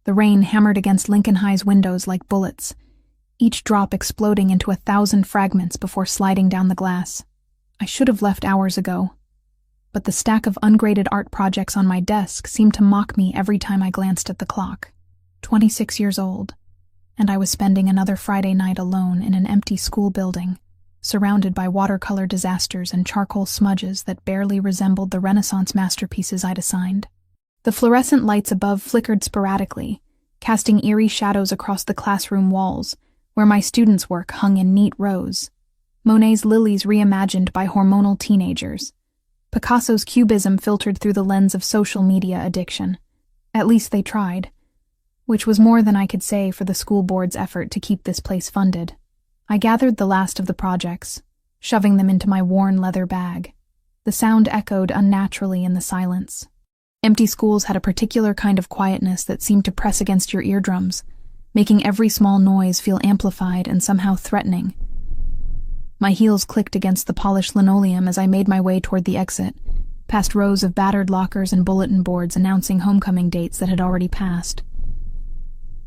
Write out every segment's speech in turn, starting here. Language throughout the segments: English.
The rain hammered against Lincoln High's windows like bullets, each drop exploding into 1,000 fragments before sliding down the glass. I should have left hours ago, but the stack of ungraded art projects on my desk seemed to mock me every time I glanced at the clock. 26 years old, and I was spending another Friday night alone in an empty school building, surrounded by watercolor disasters and charcoal smudges that barely resembled the Renaissance masterpieces I'd assigned. The fluorescent lights above flickered sporadically, casting eerie shadows across the classroom walls, where my students' work hung in neat rows. Monet's lilies reimagined by hormonal teenagers. Picasso's cubism filtered through the lens of social media addiction. At least they tried, which was more than I could say for the school board's effort to keep this place funded. I gathered the last of the projects, shoving them into my worn leather bag. The sound echoed unnaturally in the silence. Empty schools had a particular kind of quietness that seemed to press against your eardrums, making every small noise feel amplified and somehow threatening. My heels clicked against the polished linoleum as I made my way toward the exit, past rows of battered lockers and bulletin boards announcing homecoming dates that had already passed.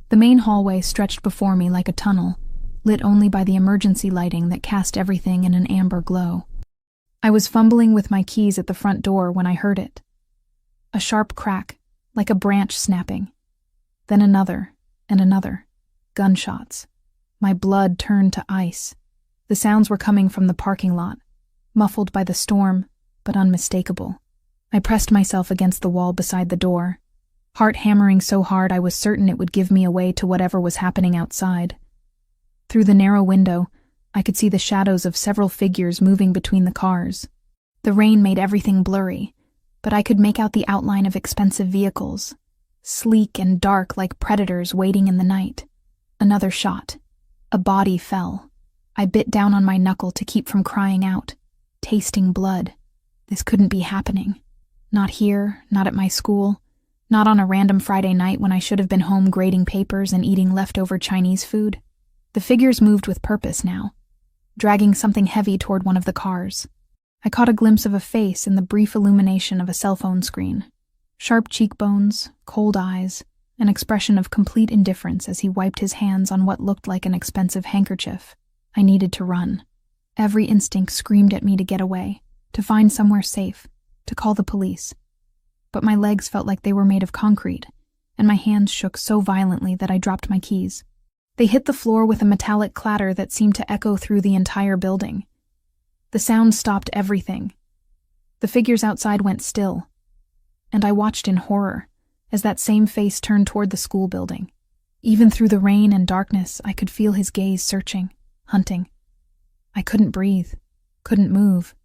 The main hallway stretched before me like a tunnel, lit only by the emergency lighting that cast everything in an amber glow. I was fumbling with my keys at the front door when I heard it. A sharp crack, like a branch snapping. Then another, and another. Gunshots. My blood turned to ice. The sounds were coming from the parking lot, muffled by the storm, but unmistakable. I pressed myself against the wall beside the door, heart hammering so hard I was certain it would give me away to whatever was happening outside. Through the narrow window, I could see the shadows of several figures moving between the cars. The rain made everything blurry, but I could make out the outline of expensive vehicles, sleek and dark like predators waiting in the night. Another shot. A body fell. I bit down on my knuckle to keep from crying out, tasting blood. This couldn't be happening. Not here, not at my school, not on a random Friday night when I should have been home grading papers and eating leftover Chinese food. The figures moved with purpose now, dragging something heavy toward one of the cars. I caught a glimpse of a face in the brief illumination of a cell phone screen. Sharp cheekbones, cold eyes, an expression of complete indifference as he wiped his hands on what looked like an expensive handkerchief. I needed to run. Every instinct screamed at me to get away, to find somewhere safe, to call the police. But my legs felt like they were made of concrete, and my hands shook so violently that I dropped my keys. They hit the floor with a metallic clatter that seemed to echo through the entire building. The sound stopped everything. The figures outside went still, and I watched in horror as that same face turned toward the school building. Even through the rain and darkness, I could feel his gaze searching, hunting. I couldn't breathe, couldn't move,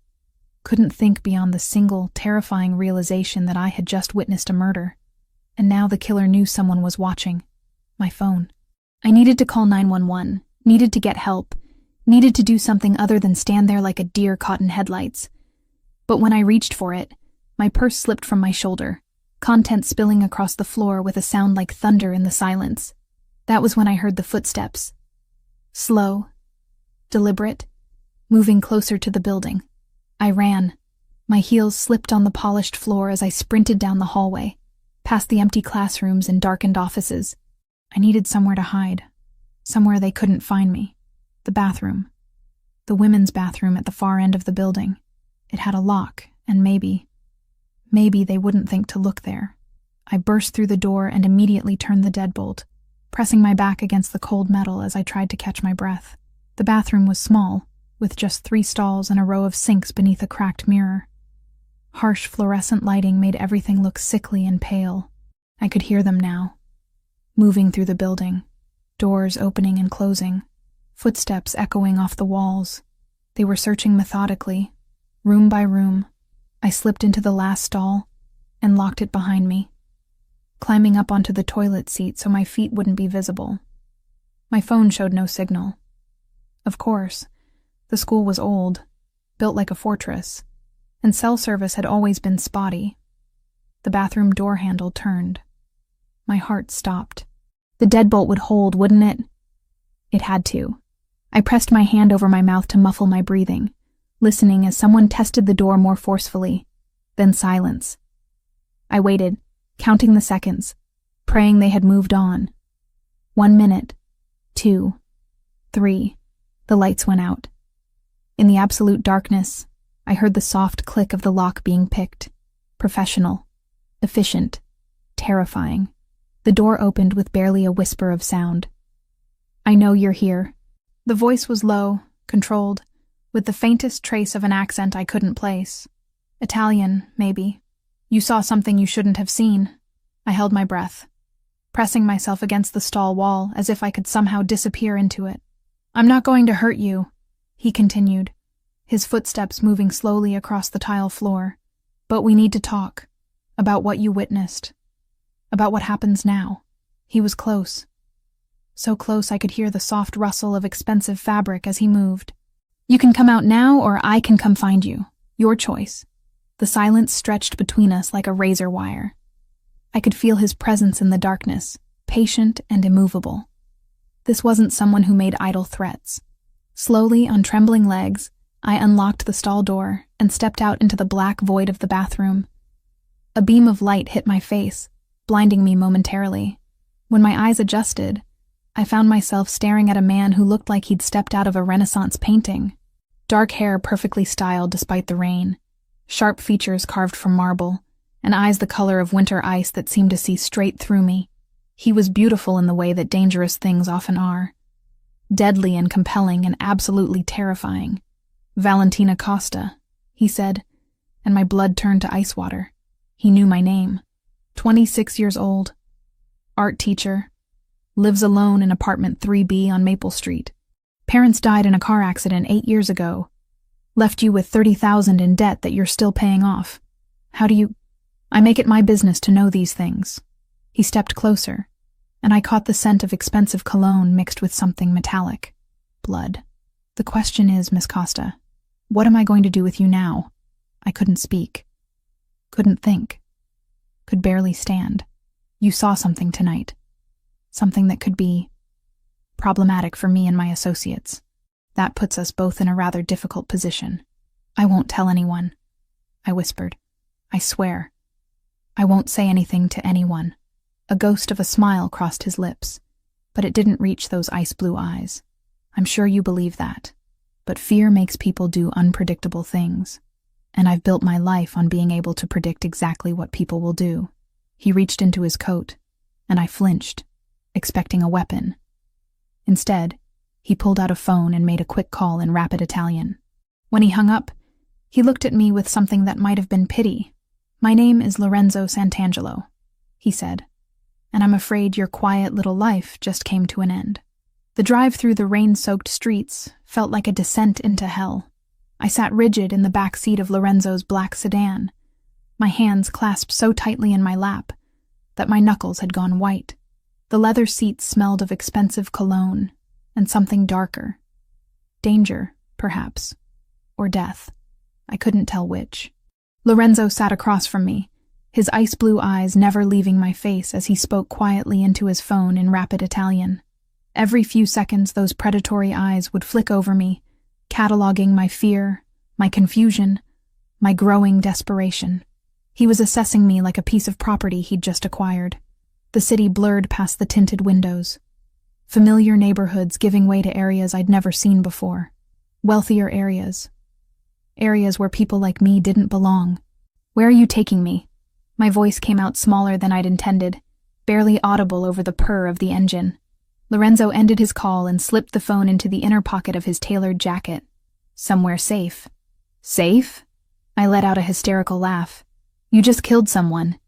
couldn't think beyond the single, terrifying realization that I had just witnessed a murder. And now the killer knew someone was watching. My phone. I needed to call 911, needed to get help, needed to do something other than stand there like a deer caught in headlights. But when I reached for it, my purse slipped from my shoulder, contents spilling across the floor with a sound like thunder in the silence. That was when I heard the footsteps. Slow, deliberate, moving closer to the building. I ran. My heels slipped on the polished floor as I sprinted down the hallway, past the empty classrooms and darkened offices. I needed somewhere to hide, somewhere they couldn't find me. The bathroom. The women's bathroom at the far end of the building. It had a lock, and maybe they wouldn't think to look there. I burst through the door and immediately turned the deadbolt, pressing my back against the cold metal as I tried to catch my breath. The bathroom was small, with just 3 stalls and a row of sinks beneath a cracked mirror. Harsh fluorescent lighting made everything look sickly and pale. I could hear them now, moving through the building, doors opening and closing, footsteps echoing off the walls. They were searching methodically, room by room. I slipped into the last stall and locked it behind me, climbing up onto the toilet seat so my feet wouldn't be visible. My phone showed no signal. Of course, the school was old, built like a fortress, and cell service had always been spotty. The bathroom door handle turned. My heart stopped. The deadbolt would hold, wouldn't it? It had to. I pressed my hand over my mouth to muffle my breathing, listening as someone tested the door more forcefully. Then silence. I waited, counting the seconds, praying they had moved on. 1 minute, 2, 3, the lights went out. In the absolute darkness, I heard the soft click of the lock being picked. Professional, efficient, terrifying. The door opened with barely a whisper of sound. "I know you're here." The voice was low, controlled, with the faintest trace of an accent I couldn't place. Italian, maybe. "You saw something you shouldn't have seen." I held my breath, pressing myself against the stall wall as if I could somehow disappear into it. "I'm not going to hurt you," he continued, his footsteps moving slowly across the tile floor. "But we need to talk. About what you witnessed. About what happens now." He was close. So close I could hear the soft rustle of expensive fabric as he moved. "You can come out now or I can come find you. Your choice." The silence stretched between us like a razor wire. I could feel his presence in the darkness, patient and immovable. This wasn't someone who made idle threats. Slowly, on trembling legs, I unlocked the stall door and stepped out into the black void of the bathroom. A beam of light hit my face, blinding me momentarily. When my eyes adjusted, I found myself staring at a man who looked like he'd stepped out of a Renaissance painting. Dark hair perfectly styled despite the rain, sharp features carved from marble, and eyes the color of winter ice that seemed to see straight through me. He was beautiful in the way that dangerous things often are. Deadly and compelling and absolutely terrifying. "Valentina Costa," he said, and my blood turned to ice water. He knew my name. 26 years old. Art teacher. Lives alone in apartment 3B on Maple Street. Parents died in a car accident 8 years ago. Left you with $30,000 in debt that you're still paying off. How do you... I make it my business to know these things. He stepped closer, and I caught the scent of expensive cologne mixed with something metallic. Blood. "The question is, Miss Costa, what am I going to do with you now?" I couldn't speak. Couldn't think. Could barely stand. "You saw something tonight. Something that could be problematic for me and my associates. That puts us both in a rather difficult position." "I won't tell anyone," I whispered. "I swear. I won't say anything to anyone." A ghost of a smile crossed his lips, but it didn't reach those ice-blue eyes. "I'm sure you believe that, but fear makes people do unpredictable things, and I've built my life on being able to predict exactly what people will do." He reached into his coat, and I flinched, expecting a weapon. Instead, he pulled out a phone and made a quick call in rapid Italian. When he hung up, he looked at me with something that might have been pity. "My name is Lorenzo Santangelo," he said, "and I'm afraid your quiet little life just came to an end." The drive through the rain-soaked streets felt like a descent into hell. I sat rigid in the back seat of Lorenzo's black sedan, my hands clasped so tightly in my lap that my knuckles had gone white. The leather seats smelled of expensive cologne and something darker. Danger, perhaps, or death. I couldn't tell which. Lorenzo sat across from me, his ice-blue eyes never leaving my face as he spoke quietly into his phone in rapid Italian. Every few seconds, those predatory eyes would flick over me, cataloging my fear, my confusion, my growing desperation. He was assessing me like a piece of property he'd just acquired. The city blurred past the tinted windows. Familiar neighborhoods giving way to areas I'd never seen before. Wealthier areas. Areas where people like me didn't belong. "Where are you taking me?" My voice came out smaller than I'd intended, barely audible over the purr of the engine. Lorenzo ended his call and slipped the phone into the inner pocket of his tailored jacket. "Somewhere safe." "Safe?" I let out a hysterical laugh. "You just killed someone.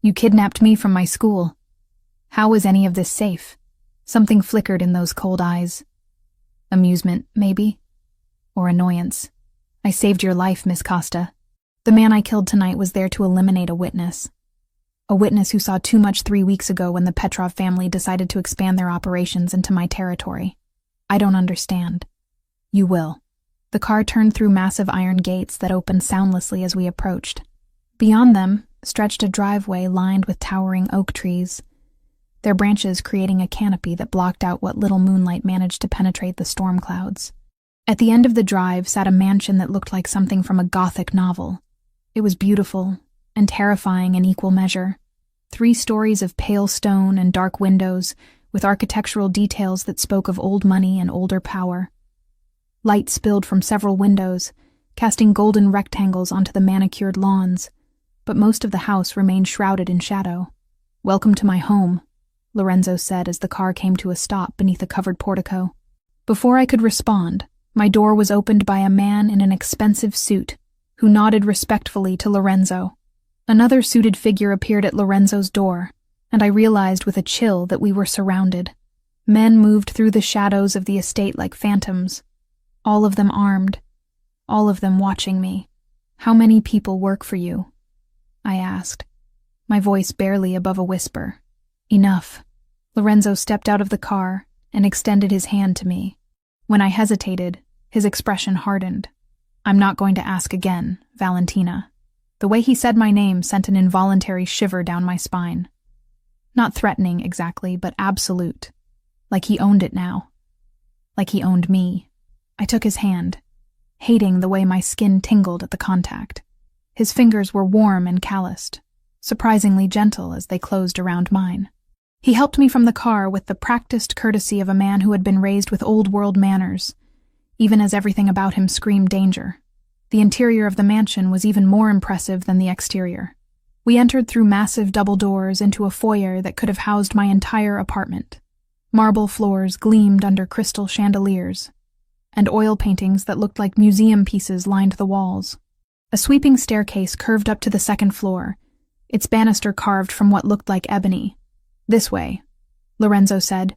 You kidnapped me from my school. How is any of this safe?" Something flickered in those cold eyes. Amusement, maybe? Or annoyance. "I saved your life, Miss Costa. The man I killed tonight was there to eliminate a witness. A witness who saw too much 3 weeks ago when the Petrov family decided to expand their operations into my territory. I don't understand." "You will." The car turned through massive iron gates that opened soundlessly as we approached. Beyond them stretched a driveway lined with towering oak trees, their branches creating a canopy that blocked out what little moonlight managed to penetrate the storm clouds. At the end of the drive sat a mansion that looked like something from a Gothic novel. It was beautiful and terrifying in equal measure. 3 stories of pale stone and dark windows, with architectural details that spoke of old money and older power. Light spilled from several windows, casting golden rectangles onto the manicured lawns, but most of the house remained shrouded in shadow. "Welcome to my home," Lorenzo said as the car came to a stop beneath a covered portico. Before I could respond, my door was opened by a man in an expensive suit, who nodded respectfully to Lorenzo. Another suited figure appeared at Lorenzo's door, and I realized with a chill that we were surrounded. Men moved through the shadows of the estate like phantoms, all of them armed, all of them watching me. "How many people work for you?" I asked, my voice barely above a whisper. "Enough." Lorenzo stepped out of the car and extended his hand to me. When I hesitated, his expression hardened. "I'm not going to ask again, Valentina." The way he said my name sent an involuntary shiver down my spine. Not threatening exactly, but absolute. Like he owned it now. Like he owned me. I took his hand, hating the way my skin tingled at the contact. His fingers were warm and calloused, surprisingly gentle as they closed around mine. He helped me from the car with the practiced courtesy of a man who had been raised with old-world manners, even as everything about him screamed danger. The interior of the mansion was even more impressive than the exterior. We entered through massive double doors into a foyer that could have housed my entire apartment. Marble floors gleamed under crystal chandeliers, and oil paintings that looked like museum pieces lined the walls. A sweeping staircase curved up to the second floor, its banister carved from what looked like ebony. "This way," Lorenzo said,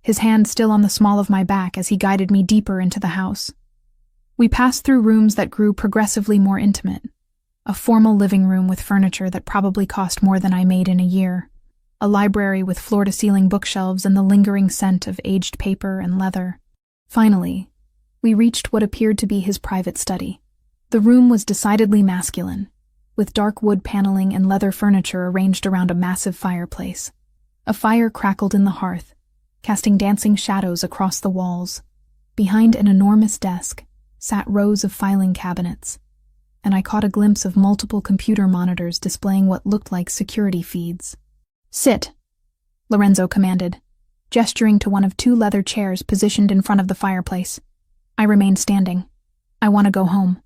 his hand still on the small of my back as he guided me deeper into the house. We passed through rooms that grew progressively more intimate. A formal living room with furniture that probably cost more than I made in a year. A library with floor-to-ceiling bookshelves and the lingering scent of aged paper and leather. Finally, we reached what appeared to be his private study. The room was decidedly masculine, with dark wood paneling and leather furniture arranged around a massive fireplace. A fire crackled in the hearth, casting dancing shadows across the walls. Behind an enormous desk sat rows of filing cabinets, and I caught a glimpse of multiple computer monitors displaying what looked like security feeds. "Sit," Lorenzo commanded, gesturing to one of 2 leather chairs positioned in front of the fireplace. I remained standing. "I want to go home."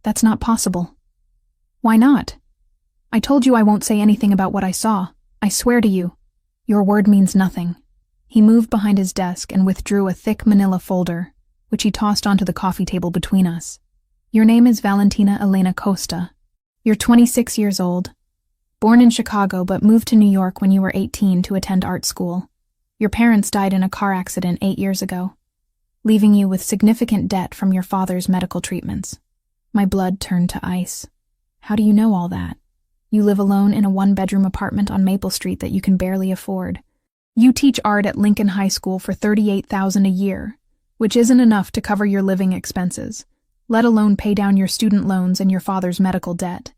"That's not possible." "Why not?" "I told you I won't say anything about what I saw. I swear to you." "Your word means nothing." He moved behind his desk and withdrew a thick manila folder, which he tossed onto the coffee table between us. "Your name is Valentina Elena Costa. You're 26 years old. Born in Chicago but moved to New York when you were 18 to attend art school. Your parents died in a car accident 8 years ago, leaving you with significant debt from your father's medical treatments." My blood turned to ice. "How do you know all that? You live alone in a 1-bedroom apartment on Maple Street that you can barely afford. You teach art at Lincoln High School for $38,000 a year, which isn't enough to cover your living expenses, let alone pay down your student loans and your father's medical debt.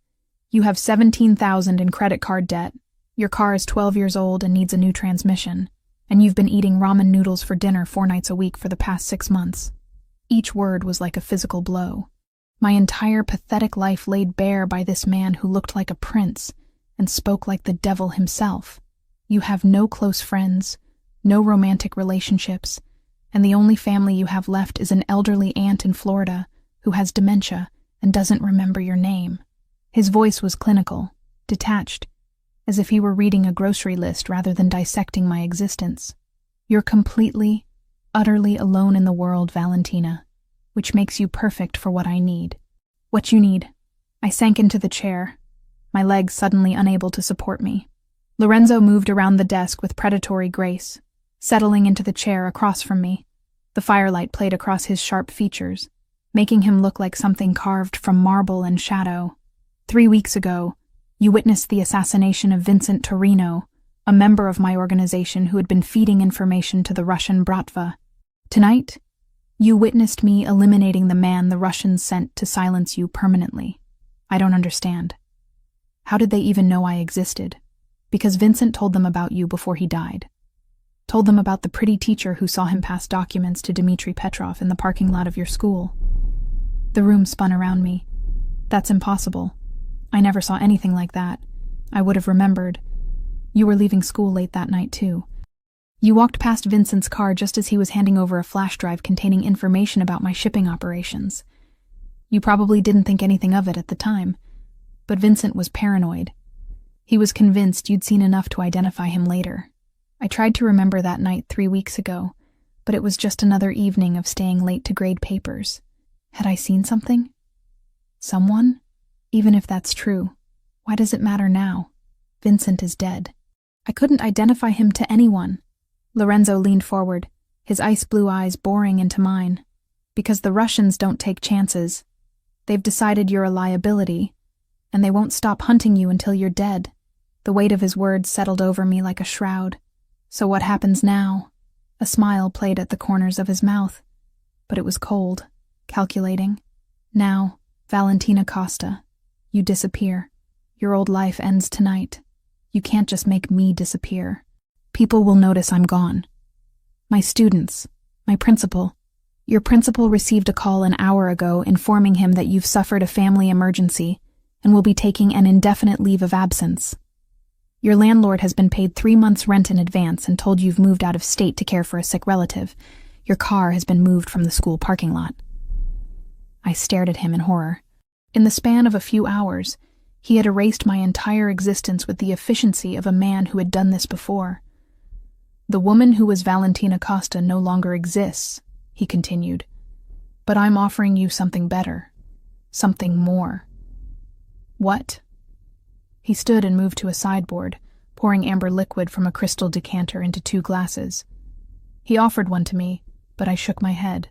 You have $17,000 in credit card debt. Your car is 12 years old and needs a new transmission, and you've been eating ramen noodles for dinner 4 nights a week for the past 6 months." Each word was like a physical blow. My entire pathetic life laid bare by this man who looked like a prince and spoke like the devil himself. You have no close friends, no romantic relationships, and the only family you have left is an elderly aunt in Florida who has dementia and doesn't remember your name. His voice was clinical, detached, as if he were reading a grocery list rather than dissecting my existence. "You're completely, utterly alone in the world, Valentina, which makes you perfect for what I need." "What you need?" I sank into the chair, my legs suddenly unable to support me. Lorenzo moved around the desk with predatory grace, settling into the chair across from me. The firelight played across his sharp features, making him look like something carved from marble and shadow. 3 weeks ago, you witnessed the assassination of Vincent Torino, a member of my organization who had been feeding information to the Russian Bratva. Tonight, you witnessed me eliminating the man the Russians sent to silence you permanently. I don't understand. How did they even know I existed? Because Vincent told them about you before he died. Told them about the pretty teacher who saw him pass documents to Dmitry Petrov in the parking lot of your school. The room spun around me. That's impossible. I never saw anything like that. I would have remembered. You were leaving school late that night, too. You walked past Vincent's car just as he was handing over a flash drive containing information about my shipping operations. You probably didn't think anything of it at the time, but Vincent was paranoid. He was convinced you'd seen enough to identify him later. I tried to remember that night 3 weeks ago, but it was just another evening of staying late to grade papers. Had I seen something? Someone? Even if that's true, why does it matter now? Vincent is dead. I couldn't identify him to anyone. Lorenzo leaned forward, his ice blue eyes boring into mine. Because the Russians don't take chances. They've decided you're a liability, and they won't stop hunting you until you're dead. The weight of his words settled over me like a shroud. So what happens now? A smile played at the corners of his mouth, but it was cold, calculating. Now, Valentina Costa, you disappear. Your old life ends tonight. You can't just make me disappear. People will notice I'm gone. My students, my principal. Your principal received a call an hour ago informing him that you've suffered a family emergency and will be taking an indefinite leave of absence. Your landlord has been paid 3 months' rent in advance and told you've moved out of state to care for a sick relative. Your car has been moved from the school parking lot. I stared at him in horror. In the span of a few hours, he had erased my entire existence with the efficiency of a man who had done this before. The woman who was Valentina Costa no longer exists, he continued. But I'm offering you something better. Something more. What? He stood and moved to a sideboard, pouring amber liquid from a crystal decanter into 2 glasses. He offered one to me, but I shook my head.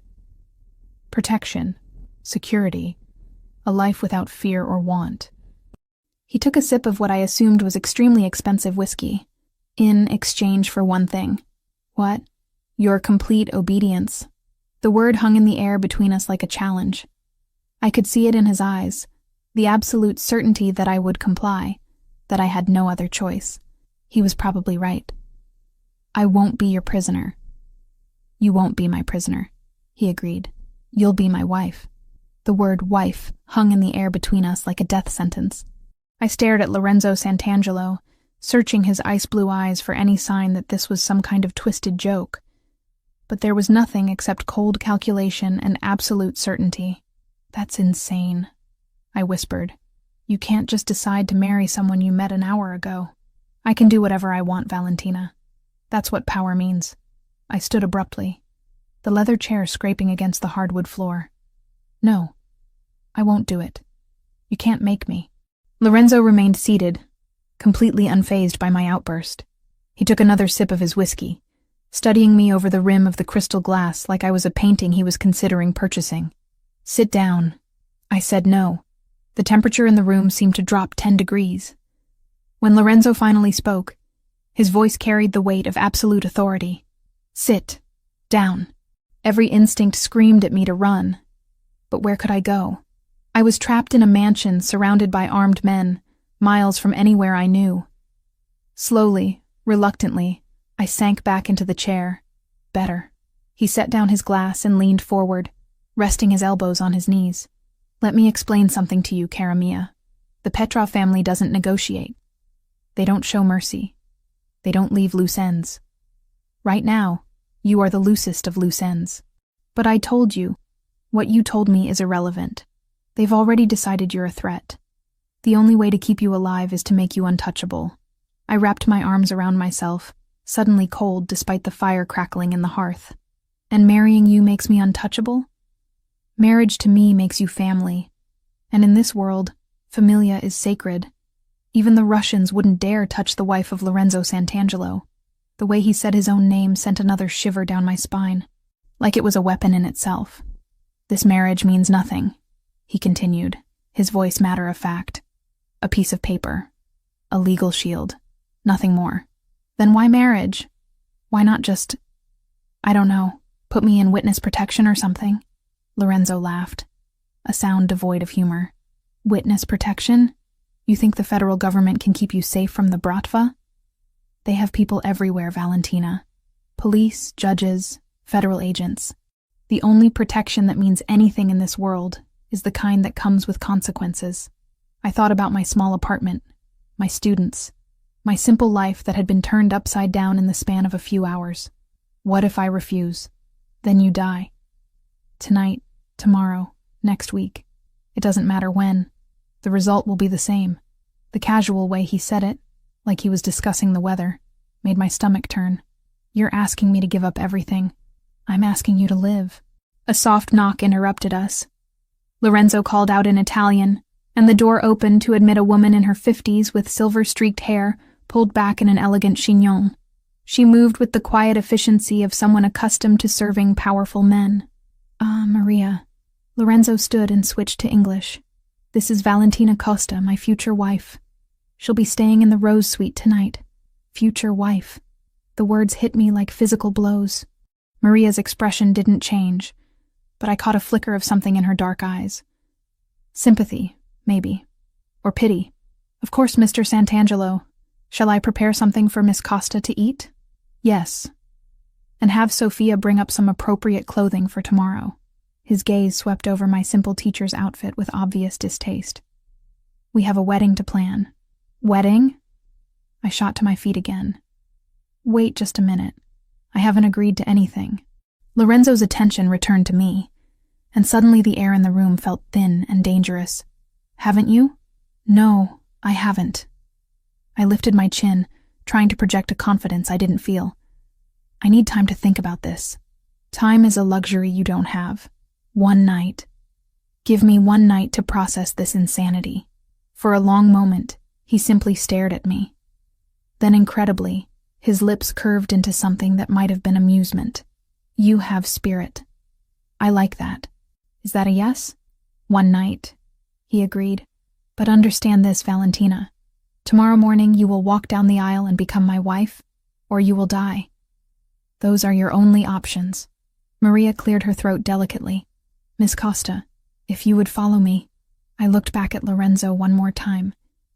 Protection, security, a life without fear or want. He took a sip of what I assumed was extremely expensive whiskey, in exchange for one thing. What? Your complete obedience. The word hung in the air between us like a challenge. I could see it in his eyes, the absolute certainty that I would comply, that I had no other choice. He was probably right. I won't be your prisoner. You won't be my prisoner, he agreed. You'll be my wife. The word wife hung in the air between us like a death sentence. I stared at Lorenzo Santangelo, searching his ice blue eyes for any sign that this was some kind of twisted joke. But there was nothing except cold calculation and absolute certainty. That's insane, I whispered. You can't just decide to marry someone you met an hour ago. I can do whatever I want, Valentina. That's what power means. I stood abruptly, the leather chair scraping against the hardwood floor. No, I won't do it. You can't make me. Lorenzo remained seated, completely unfazed by my outburst. He took another sip of his whiskey, studying me over the rim of the crystal glass like I was a painting he was considering purchasing. Sit down. I said no. The temperature in the room seemed to drop 10 degrees. When Lorenzo finally spoke, his voice carried the weight of absolute authority. Sit. Down. Every instinct screamed at me to run. But where could I go? I was trapped in a mansion surrounded by armed men, miles from anywhere I knew. Slowly, reluctantly, I sank back into the chair. Better. He set down his glass and leaned forward, resting his elbows on his knees. Let me explain something to you, cara mia. The Petrov family doesn't negotiate. They don't show mercy. They don't leave loose ends. Right now, you are the loosest of loose ends. But I told you, what you told me is irrelevant. They've already decided you're a threat. The only way to keep you alive is to make you untouchable. I wrapped my arms around myself, suddenly cold despite the fire crackling in the hearth. And marrying you makes me untouchable? Marriage to me makes you family. And in this world, familia is sacred. Even the Russians wouldn't dare touch the wife of Lorenzo Santangelo. The way he said his own name sent another shiver down my spine, like it was a weapon in itself. This marriage means nothing, he continued, his voice matter-of-fact. A piece of paper. A legal shield. Nothing more. Then why marriage? Why not just, I don't know, put me in witness protection or something? Lorenzo laughed, a sound devoid of humor. Witness protection? You think the federal government can keep you safe from the Bratva? They have people everywhere, Valentina. Police, judges, federal agents. The only protection that means anything in this world is the kind that comes with consequences. I thought about my small apartment, my students, My simple life that had been turned upside down in the span of a few hours. What if I refuse? Then you die. Tonight, tomorrow, next week. It doesn't matter when. The result will be the same. The casual way he said it, like he was discussing the weather, made my stomach turn. You're asking me to give up everything. I'm asking you to live. A soft knock interrupted us. Lorenzo called out in Italian, and the door opened to admit a woman in her 50s with silver-streaked hair pulled back in an elegant chignon. She moved with the quiet efficiency of someone accustomed to serving powerful men. Maria. Lorenzo stood and switched to English. This is Valentina Costa, my future wife. She'll be staying in the Rose Suite tonight. Future wife. The words hit me like physical blows. Maria's expression didn't change, but I caught a flicker of something in her dark eyes. Sympathy, maybe. Or pity. Of course, Mr. Santangelo. Shall I prepare something for Miss Costa to eat? Yes. And have Sophia bring up some appropriate clothing for tomorrow. His gaze swept over my simple teacher's outfit with obvious distaste. We have a wedding to plan. Wedding? I shot to my feet again. Wait just a minute. I haven't agreed to anything. Lorenzo's attention returned to me, and suddenly the air in the room felt thin and dangerous. Haven't you? No, I haven't. I lifted my chin, trying to project a confidence I didn't feel. I need time to think about this. Time is a luxury you don't have. 1 night. Give me 1 night to process this insanity. For a long moment, he simply stared at me. Then incredibly, his lips curved into something that might have been amusement. You have spirit. I like that. Is that a yes? 1 night, he agreed. But understand this, Valentina. Tomorrow morning you will walk down the aisle and become my wife, or you will die. Those are your only options. Maria cleared her throat delicately. Miss Costa, if you would follow me. I looked back at Lorenzo one more time,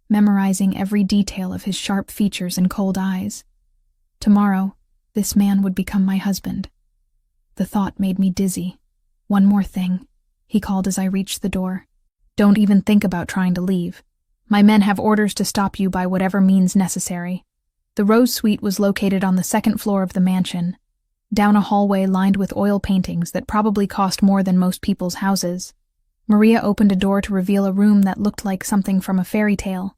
memorizing every detail of his sharp features and cold eyes. Tomorrow, this man would become my husband. The thought made me dizzy. One more thing, he called as I reached the door. Don't even think about trying to leave. My men have orders to stop you by whatever means necessary. The Rose Suite was located on the 2nd floor of the mansion, down a hallway lined with oil paintings that probably cost more than most people's houses. Maria opened a door to reveal a room that looked like something from a fairy tale.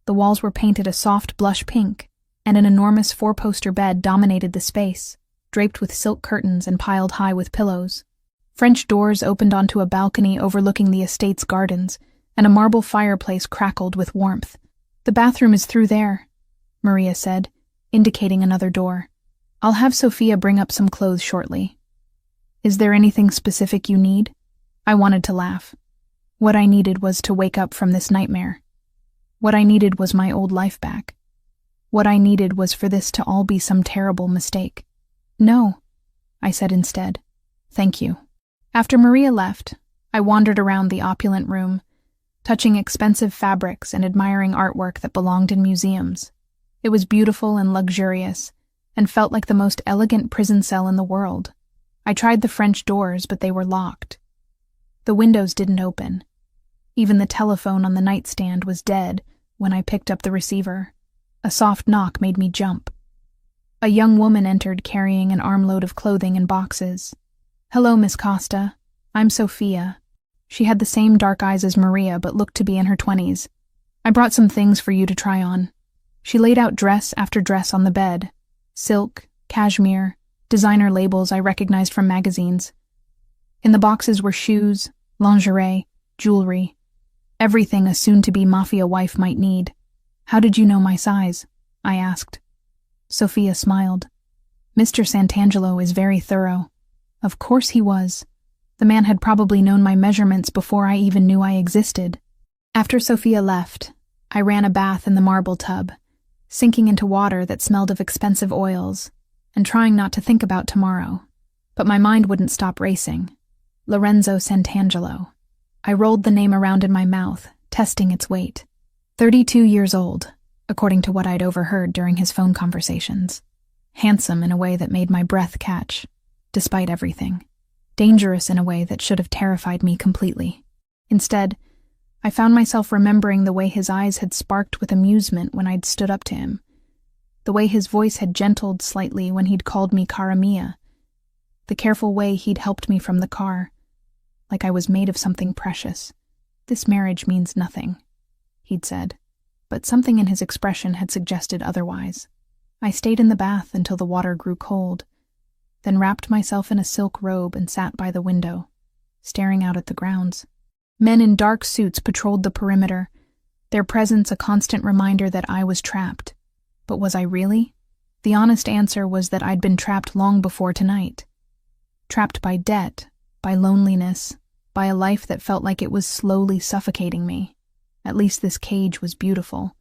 The walls were painted a soft blush pink, and an enormous 4-poster bed dominated the space, draped with silk curtains and piled high with pillows. French doors opened onto a balcony overlooking the estate's gardens, and a marble fireplace crackled with warmth. The bathroom is through there, Maria said, indicating another door. I'll have Sophia bring up some clothes shortly. Is there anything specific you need? I wanted to laugh. What I needed was to wake up from this nightmare. What I needed was my old life back. What I needed was for this to all be some terrible mistake. No, I said instead. Thank you. After Maria left, I wandered around the opulent room, touching expensive fabrics and admiring artwork that belonged in museums. It was beautiful and luxurious, and felt like the most elegant prison cell in the world. I tried the French doors, but they were locked. The windows didn't open. Even the telephone on the nightstand was dead when I picked up the receiver. A soft knock made me jump. A young woman entered carrying an armload of clothing and boxes. Hello, Miss Costa. I'm Sophia. She had the same dark eyes as Maria, but looked to be in her 20s. I brought some things for you to try on. She laid out dress after dress on the bed. Silk, cashmere, designer labels I recognized from magazines. In the boxes were shoes, lingerie, jewelry, everything a soon-to-be Mafia wife might need. How did you know my size? I asked. Sophia smiled. Mr. Santangelo is very thorough. Of course he was. The man had probably known my measurements before I even knew I existed. After Sophia left, I ran a bath in the marble tub, sinking into water that smelled of expensive oils, and trying not to think about tomorrow. But my mind wouldn't stop racing. Lorenzo Santangelo. I rolled the name around in my mouth, testing its weight. 32 years old, according to what I'd overheard during his phone conversations. Handsome in a way that made my breath catch, despite everything. Dangerous in a way that should have terrified me completely. Instead, I found myself remembering the way his eyes had sparked with amusement when I'd stood up to him, the way his voice had gentled slightly when he'd called me Cara Mia, the careful way he'd helped me from the car, like I was made of something precious. "This marriage means nothing," he'd said, but something in his expression had suggested otherwise. I stayed in the bath until the water grew cold, then wrapped myself in a silk robe and sat by the window, staring out at the grounds. Men in dark suits patrolled the perimeter, their presence a constant reminder that I was trapped. But was I really? The honest answer was that I'd been trapped long before tonight. Trapped by debt, by loneliness, by a life that felt like it was slowly suffocating me. At least this cage was beautiful.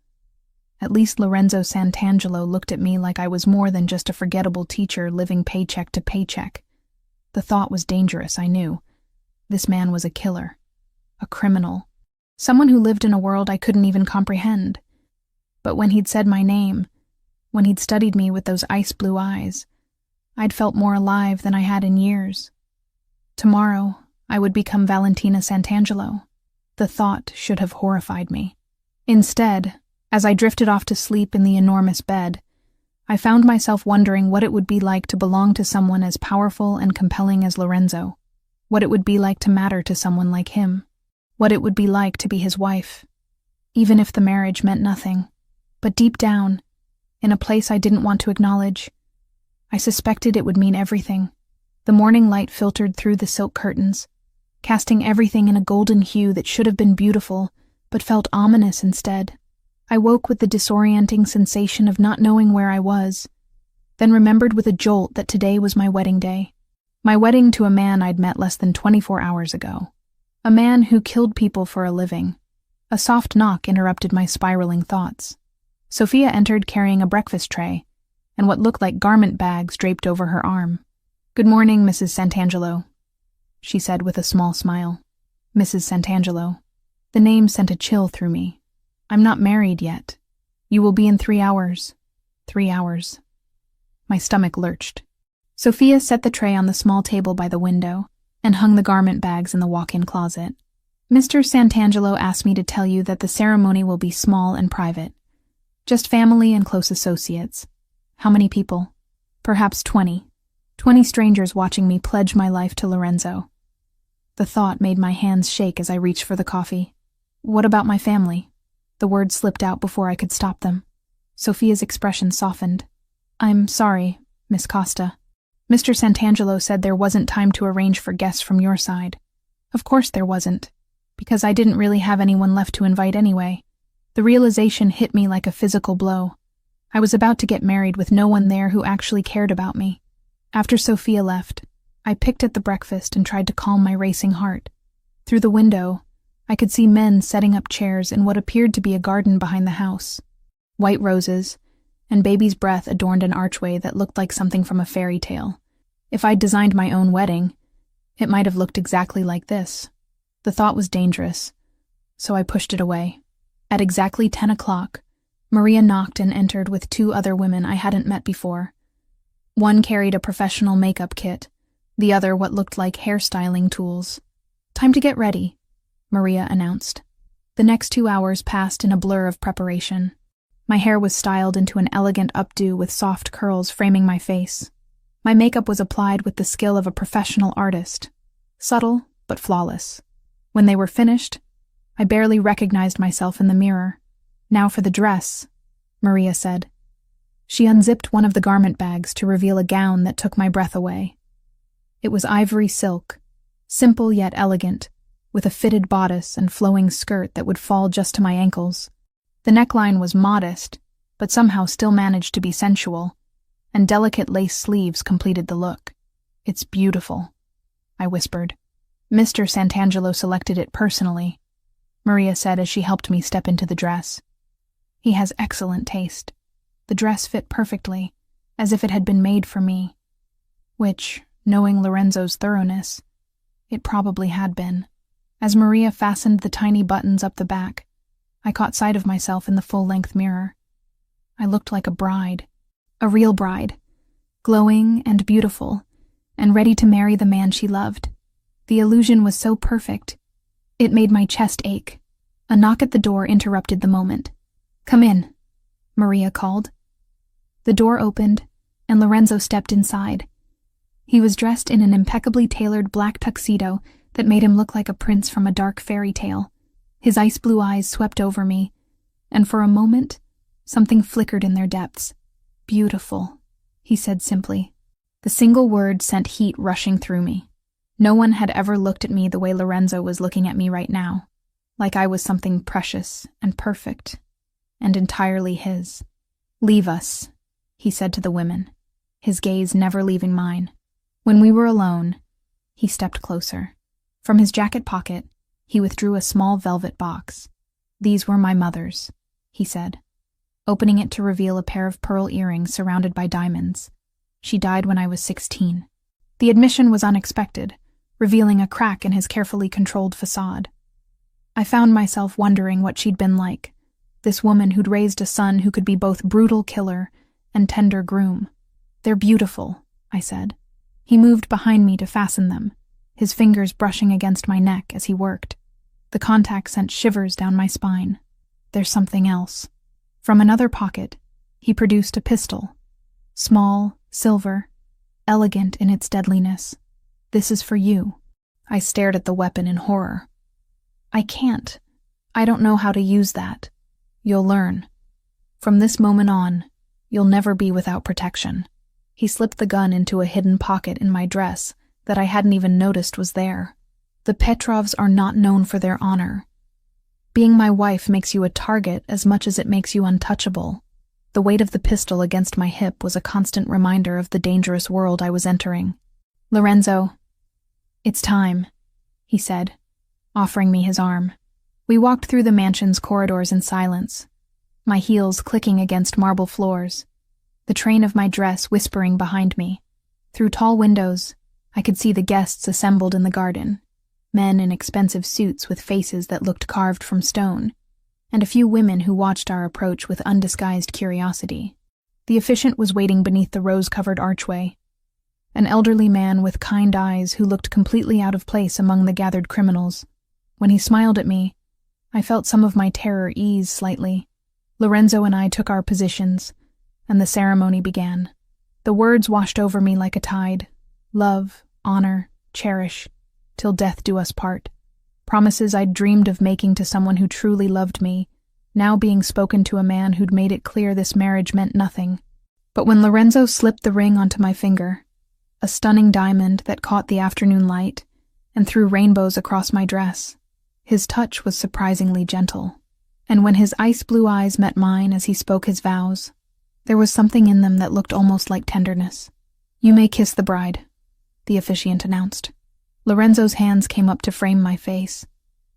At least Lorenzo Santangelo looked at me like I was more than just a forgettable teacher living paycheck to paycheck. The thought was dangerous, I knew. This man was a killer, a criminal, someone who lived in a world I couldn't even comprehend. But when he'd said my name, when he'd studied me with those ice-blue eyes, I'd felt more alive than I had in years. Tomorrow, I would become Valentina Santangelo. The thought should have horrified me. Instead, as I drifted off to sleep in the enormous bed, I found myself wondering what it would be like to belong to someone as powerful and compelling as Lorenzo, what it would be like to matter to someone like him, what it would be like to be his wife, even if the marriage meant nothing. But deep down, in a place I didn't want to acknowledge, I suspected it would mean everything. The morning light filtered through the silk curtains, casting everything in a golden hue that should have been beautiful, but felt ominous instead. I woke with the disorienting sensation of not knowing where I was, then remembered with a jolt that today was my wedding day. My wedding to a man I'd met less than 24 hours ago. A man who killed people for a living. A soft knock interrupted my spiraling thoughts. Sophia entered carrying a breakfast tray, and what looked like garment bags draped over her arm. "Good morning, Mrs. Santangelo," she said with a small smile. Mrs. Santangelo. The name sent a chill through me. "I'm not married yet. You will be in 3 hours. 3 hours." My stomach lurched. Sophia set the tray on the small table by the window and hung the garment bags in the walk-in closet. "Mr. Santangelo asked me to tell you that the ceremony will be small and private. Just family and close associates. How many people? Perhaps 20. 20 strangers watching me pledge my life to Lorenzo." The thought made my hands shake as I reached for the coffee. "What about my family?" The words slipped out before I could stop them. Sophia's expression softened. "I'm sorry, Miss Costa. Mr. Santangelo said there wasn't time to arrange for guests from your side." Of course there wasn't, because I didn't really have anyone left to invite anyway. The realization hit me like a physical blow. I was about to get married with no one there who actually cared about me. After Sophia left, I picked at the breakfast and tried to calm my racing heart. Through the window, I could see men setting up chairs in what appeared to be a garden behind the house. White roses and baby's breath adorned an archway that looked like something from a fairy tale. If I'd designed my own wedding, it might have looked exactly like this. The thought was dangerous, so I pushed it away. At exactly 10 o'clock, Maria knocked and entered with 2 other women I hadn't met before. One carried a professional makeup kit, the other what looked like hairstyling tools. "Time to get ready," Maria announced. The next 2 hours passed in a blur of preparation. My hair was styled into an elegant updo with soft curls framing my face. My makeup was applied with the skill of a professional artist, subtle but flawless. When they were finished, I barely recognized myself in the mirror. "Now for the dress," Maria said. She unzipped one of the garment bags to reveal a gown that took my breath away. It was ivory silk, simple yet elegant, with a fitted bodice and flowing skirt that would fall just to my ankles. The neckline was modest, but somehow still managed to be sensual, and delicate lace sleeves completed the look. "It's beautiful," I whispered. "Mr. Santangelo selected it personally," Maria said as she helped me step into the dress. "He has excellent taste." The dress fit perfectly, as if it had been made for me. Which, knowing Lorenzo's thoroughness, it probably had been. As Maria fastened the tiny buttons up the back, I caught sight of myself in the full-length mirror. I looked like a bride, a real bride, glowing and beautiful, and ready to marry the man she loved. The illusion was so perfect, it made my chest ache. A knock at the door interrupted the moment. "Come in," Maria called. The door opened, and Lorenzo stepped inside. He was dressed in an impeccably tailored black tuxedo that made him look like a prince from a dark fairy tale. His ice-blue eyes swept over me, and for a moment, something flickered in their depths. "Beautiful," he said simply. The single word sent heat rushing through me. No one had ever looked at me the way Lorenzo was looking at me right now, like I was something precious and perfect, and entirely his. "Leave us," he said to the women, his gaze never leaving mine. When we were alone, he stepped closer. From his jacket pocket, he withdrew a small velvet box. "These were my mother's," he said, opening it to reveal a pair of pearl earrings surrounded by diamonds. "She died when I was 16. The admission was unexpected, revealing a crack in his carefully controlled facade. I found myself wondering what she'd been like, this woman who'd raised a son who could be both brutal killer and tender groom. "They're beautiful," I said. He moved behind me to fasten them, his fingers brushing against my neck as he worked. The contact sent shivers down my spine. "There's something else." From another pocket, he produced a pistol. Small, silver, elegant in its deadliness. "This is for you." I stared at the weapon in horror. "I can't. I don't know how to use that." "You'll learn. From this moment on, you'll never be without protection." He slipped the gun into a hidden pocket in my dress that I hadn't even noticed was there. "The Petrovs are not known for their honor. Being my wife makes you a target as much as it makes you untouchable." The weight of the pistol against my hip was a constant reminder of the dangerous world I was entering. "Lorenzo, it's time," he said, offering me his arm. We walked through the mansion's corridors in silence, my heels clicking against marble floors, the train of my dress whispering behind me. Through tall windows, I could see the guests assembled in the garden, men in expensive suits with faces that looked carved from stone, and a few women who watched our approach with undisguised curiosity. The officiant was waiting beneath the rose-covered archway, an elderly man with kind eyes who looked completely out of place among the gathered criminals. When he smiled at me, I felt some of my terror ease slightly. Lorenzo and I took our positions, and the ceremony began. The words washed over me like a tide. Love, honor, cherish, till death do us part. Promises I'd dreamed of making to someone who truly loved me, now being spoken to a man who'd made it clear this marriage meant nothing. But when Lorenzo slipped the ring onto my finger, a stunning diamond that caught the afternoon light and threw rainbows across my dress, his touch was surprisingly gentle. And when his ice-blue eyes met mine as he spoke his vows, there was something in them that looked almost like tenderness. "You may kiss the bride," the officiant announced. Lorenzo's hands came up to frame my face,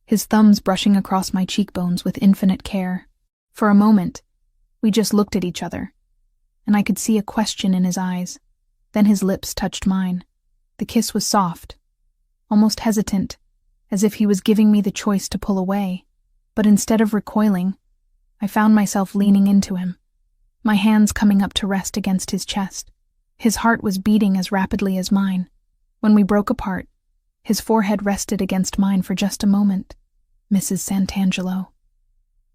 his thumbs brushing across my cheekbones with infinite care. For a moment, we just looked at each other, and I could see a question in his eyes. Then his lips touched mine. The kiss was soft, almost hesitant, as if he was giving me the choice to pull away. But instead of recoiling, I found myself leaning into him, my hands coming up to rest against his chest. His heart was beating as rapidly as mine. When we broke apart, his forehead rested against mine for just a moment. "Mrs. Santangelo,"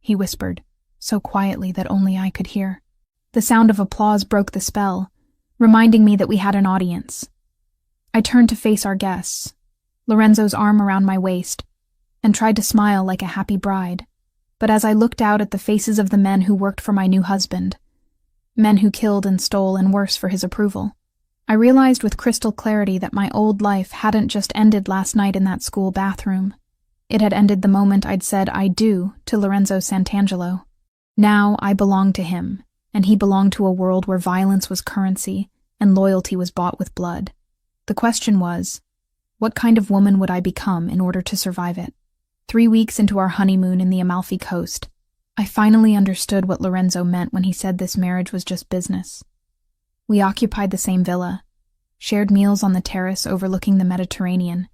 he whispered, so quietly that only I could hear. The sound of applause broke the spell, reminding me that we had an audience. I turned to face our guests, Lorenzo's arm around my waist, and tried to smile like a happy bride. But as I looked out at the faces of the men who worked for my new husband, men who killed and stole and worse for his approval, I realized with crystal clarity that my old life hadn't just ended last night in that school bathroom. It had ended the moment I'd said "I do" to Lorenzo Santangelo. Now I belonged to him, and he belonged to a world where violence was currency and loyalty was bought with blood. The question was, what kind of woman would I become in order to survive it? 3 weeks into our honeymoon in the Amalfi Coast, I finally understood what Lorenzo meant when he said this marriage was just business. We occupied the same villa, shared meals on the terrace overlooking the Mediterranean,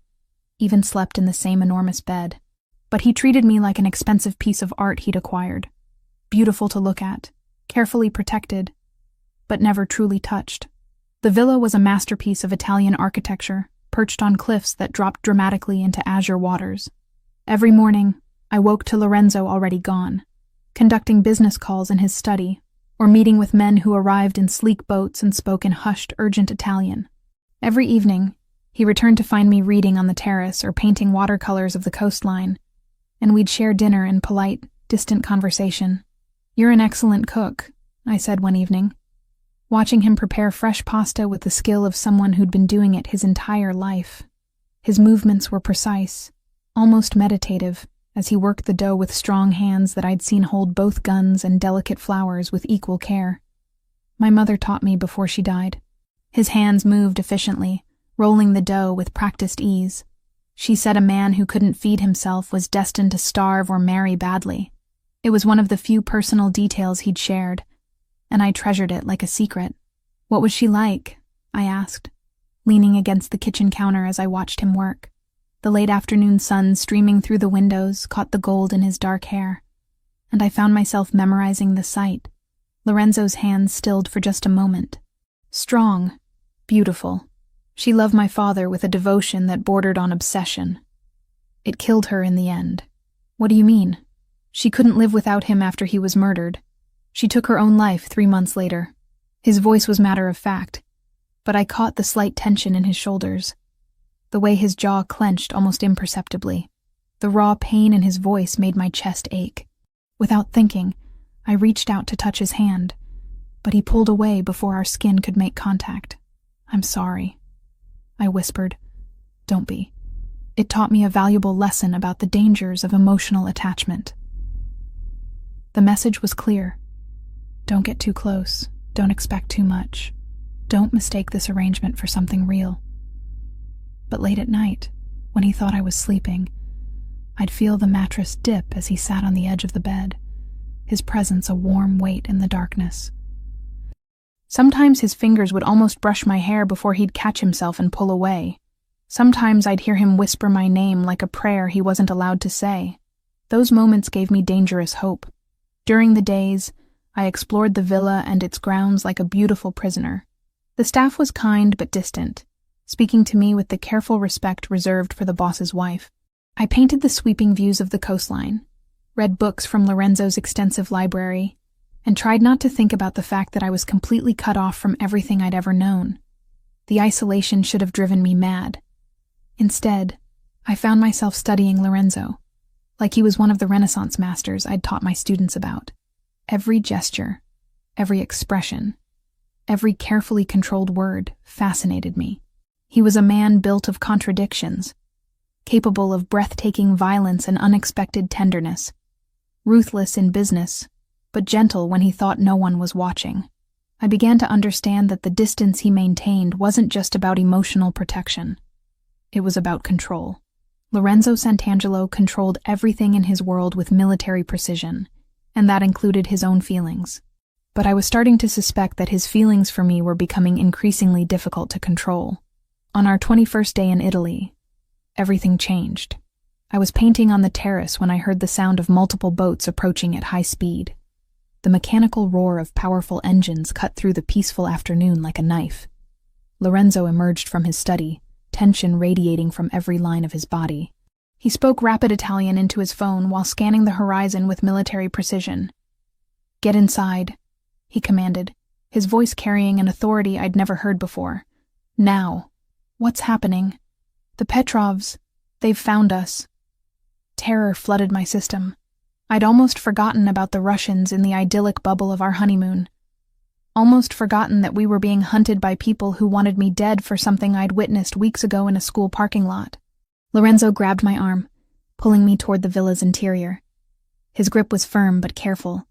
even slept in the same enormous bed. But he treated me like an expensive piece of art he'd acquired, beautiful to look at, carefully protected, but never truly touched. The villa was a masterpiece of Italian architecture, perched on cliffs that dropped dramatically into azure waters. Every morning, I woke to Lorenzo already gone, conducting business calls in his study, or meeting with men who arrived in sleek boats and spoke in hushed, urgent Italian. Every evening, he returned to find me reading on the terrace or painting watercolors of the coastline, and we'd share dinner in polite, distant conversation. "You're an excellent cook," I said one evening, watching him prepare fresh pasta with the skill of someone who'd been doing it his entire life. His movements were precise, almost meditative, as he worked the dough with strong hands that I'd seen hold both guns and delicate flowers with equal care. My mother taught me before she died. His hands moved efficiently, rolling the dough with practiced ease. She said a man who couldn't feed himself was destined to starve or marry badly. It was one of the few personal details he'd shared, and I treasured it like a secret. "What was she like?" I asked, leaning against the kitchen counter as I watched him work. The late afternoon sun streaming through the windows caught the gold in his dark hair, and I found myself memorizing the sight. Lorenzo's hands stilled for just a moment. Strong, beautiful. She loved my father with a devotion that bordered on obsession. It killed her in the end. "What do you mean?" "She couldn't live without him after he was murdered. She took her own life 3 months later." His voice was matter of fact, but I caught the slight tension in his shoulders, the way his jaw clenched almost imperceptibly. The raw pain in his voice made my chest ache. Without thinking, I reached out to touch his hand, but he pulled away before our skin could make contact. "I'm sorry," I whispered. "Don't be. It taught me a valuable lesson about the dangers of emotional attachment." The message was clear. Don't get too close. Don't expect too much. Don't mistake this arrangement for something real. But late at night, when he thought I was sleeping, I'd feel the mattress dip as he sat on the edge of the bed, his presence a warm weight in the darkness. Sometimes his fingers would almost brush my hair before he'd catch himself and pull away. Sometimes I'd hear him whisper my name like a prayer he wasn't allowed to say. Those moments gave me dangerous hope. During the days, I explored the villa and its grounds like a beautiful prisoner. The staff was kind but distant, speaking to me with the careful respect reserved for the boss's wife. I painted the sweeping views of the coastline, read books from Lorenzo's extensive library, and tried not to think about the fact that I was completely cut off from everything I'd ever known. The isolation should have driven me mad. Instead, I found myself studying Lorenzo, like he was one of the Renaissance masters I'd taught my students about. Every gesture, every expression, every carefully controlled word fascinated me. He was a man built of contradictions, capable of breathtaking violence and unexpected tenderness, ruthless in business, but gentle when he thought no one was watching. I began to understand that the distance he maintained wasn't just about emotional protection. It was about control. Lorenzo Santangelo controlled everything in his world with military precision, and that included his own feelings. But I was starting to suspect that his feelings for me were becoming increasingly difficult to control. On our 21st day in Italy, everything changed. I was painting on the terrace when I heard the sound of multiple boats approaching at high speed. The mechanical roar of powerful engines cut through the peaceful afternoon like a knife. Lorenzo emerged from his study, tension radiating from every line of his body. He spoke rapid Italian into his phone while scanning the horizon with military precision. "Get inside," he commanded, his voice carrying an authority I'd never heard before. "Now." "What's happening?" "The Petrovs. They've found us." Terror flooded my system. I'd almost forgotten about the Russians in the idyllic bubble of our honeymoon. Almost forgotten that we were being hunted by people who wanted me dead for something I'd witnessed weeks ago in a school parking lot. Lorenzo grabbed my arm, pulling me toward the villa's interior. His grip was firm but careful,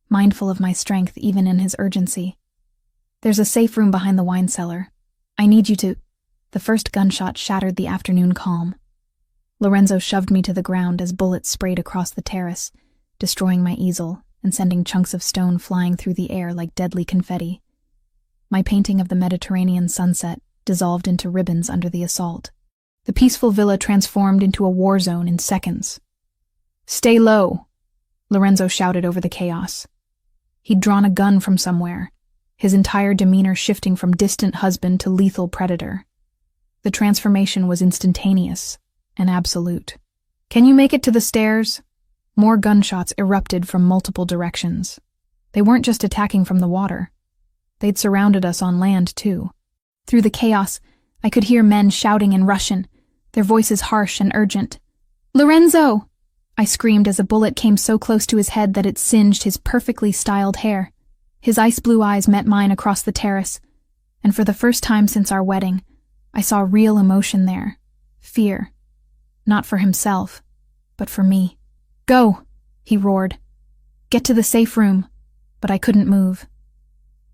mindful of my strength even in his urgency. "There's a safe room behind the wine cellar. I need you to—" The first gunshot shattered the afternoon calm. Lorenzo shoved me to the ground as bullets sprayed across the terrace, destroying my easel and sending chunks of stone flying through the air like deadly confetti. My painting of the Mediterranean sunset dissolved into ribbons under the assault. The peaceful villa transformed into a war zone in seconds. "Stay low," Lorenzo shouted over the chaos. He'd drawn a gun from somewhere, his entire demeanor shifting from distant husband to lethal predator. The transformation was instantaneous and absolute. "Can you make it to the stairs?" More gunshots erupted from multiple directions. They weren't just attacking from the water. They'd surrounded us on land, too. Through the chaos, I could hear men shouting in Russian, their voices harsh and urgent. "Lorenzo!" I screamed as a bullet came so close to his head that it singed his perfectly styled hair. His ice-blue eyes met mine across the terrace, and for the first time since our wedding, I saw real emotion there. Fear. Not for himself, but for me. "Go!" he roared. "Get to the safe room." But I couldn't move.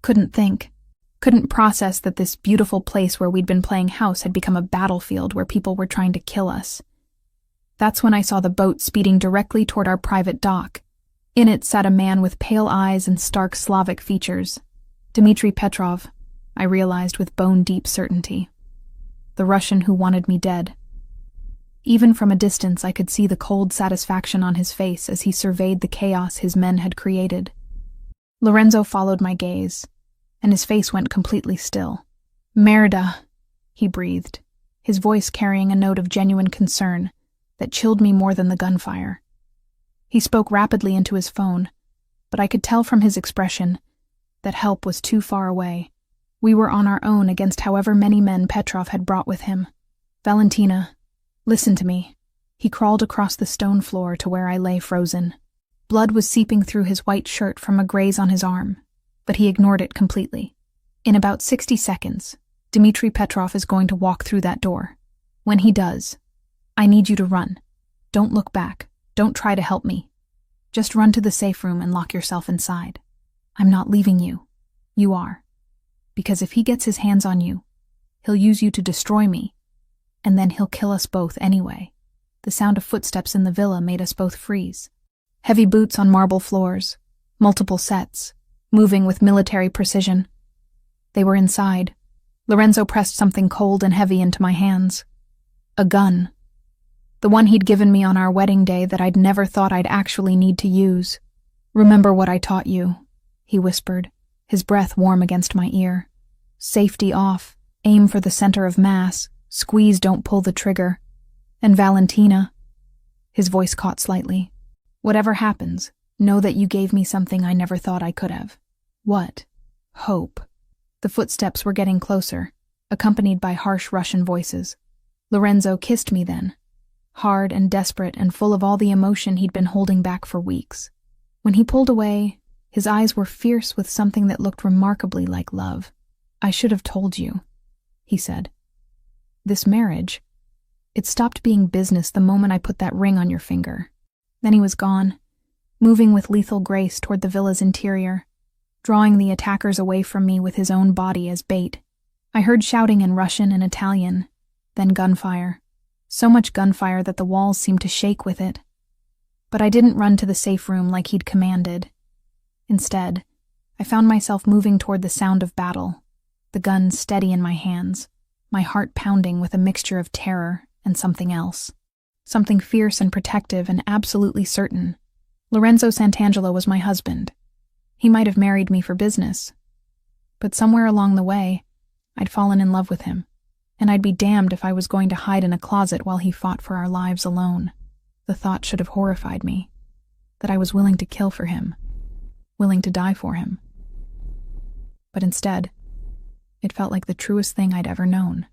Couldn't think. Couldn't process that this beautiful place where we'd been playing house had become a battlefield where people were trying to kill us. That's when I saw the boat speeding directly toward our private dock. In it sat a man with pale eyes and stark Slavic features. Dmitri Petrov, I realized with bone-deep certainty. The Russian who wanted me dead. Even from a distance, I could see the cold satisfaction on his face as he surveyed the chaos his men had created. Lorenzo followed my gaze, and his face went completely still. "Merda," he breathed, his voice carrying a note of genuine concern that chilled me more than the gunfire. He spoke rapidly into his phone, but I could tell from his expression that help was too far away. We were on our own against however many men Petrov had brought with him. "Valentina, listen to me." He crawled across the stone floor to where I lay frozen. Blood was seeping through his white shirt from a graze on his arm, but he ignored it completely. "In about 60 seconds, Dmitri Petrov is going to walk through that door. When he does, I need you to run. Don't look back. Don't try to help me. Just run to the safe room and lock yourself inside. I'm not leaving you. You are. Because if he gets his hands on you, he'll use you to destroy me, and then he'll kill us both anyway." The sound of footsteps in the villa made us both freeze. Heavy boots on marble floors, multiple sets, moving with military precision. They were inside. Lorenzo pressed something cold and heavy into my hands. A gun. The one he'd given me on our wedding day that I'd never thought I'd actually need to use. "Remember what I taught you," he whispered, his breath warm against my ear. "Safety off, aim for the center of mass, squeeze, don't pull the trigger. And Valentina," his voice caught slightly, "whatever happens, know that you gave me something I never thought I could have." "What?" "Hope." The footsteps were getting closer, accompanied by harsh Russian voices. Lorenzo kissed me then, hard and desperate and full of all the emotion he'd been holding back for weeks. When he pulled away, his eyes were fierce with something that looked remarkably like love. "I should have told you," he said. "This marriage, it stopped being business the moment I put that ring on your finger." Then he was gone, moving with lethal grace toward the villa's interior, drawing the attackers away from me with his own body as bait. I heard shouting in Russian and Italian, then gunfire. So much gunfire that the walls seemed to shake with it. But I didn't run to the safe room like he'd commanded. Instead, I found myself moving toward the sound of battle, the gun steady in my hands, my heart pounding with a mixture of terror and something else. Something fierce and protective and absolutely certain. Lorenzo Santangelo was my husband. He might have married me for business, but somewhere along the way, I'd fallen in love with him, and I'd be damned if I was going to hide in a closet while he fought for our lives alone. The thought should have horrified me, that I was willing to kill for him, willing to die for him. But instead, it felt like the truest thing I'd ever known.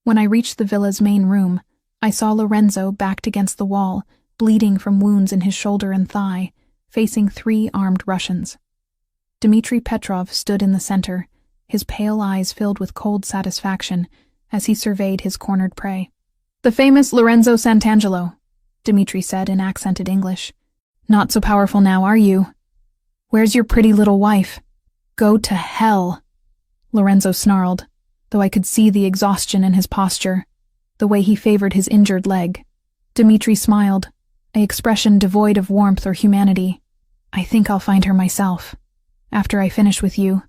When I reached the villa's main room, I saw Lorenzo backed against the wall, bleeding from wounds in his shoulder and thigh, facing 3 armed Russians. Dmitri Petrov stood in the center, his pale eyes filled with cold satisfaction as he surveyed his cornered prey. "The famous Lorenzo Santangelo," Dmitri said in accented English. "Not so powerful now, are you? Where's your pretty little wife?" "Go to hell," Lorenzo snarled, though I could see the exhaustion in his posture, the way he favored his injured leg. Dmitri smiled, an expression devoid of warmth or humanity. "I think I'll find her myself. After I finish with you,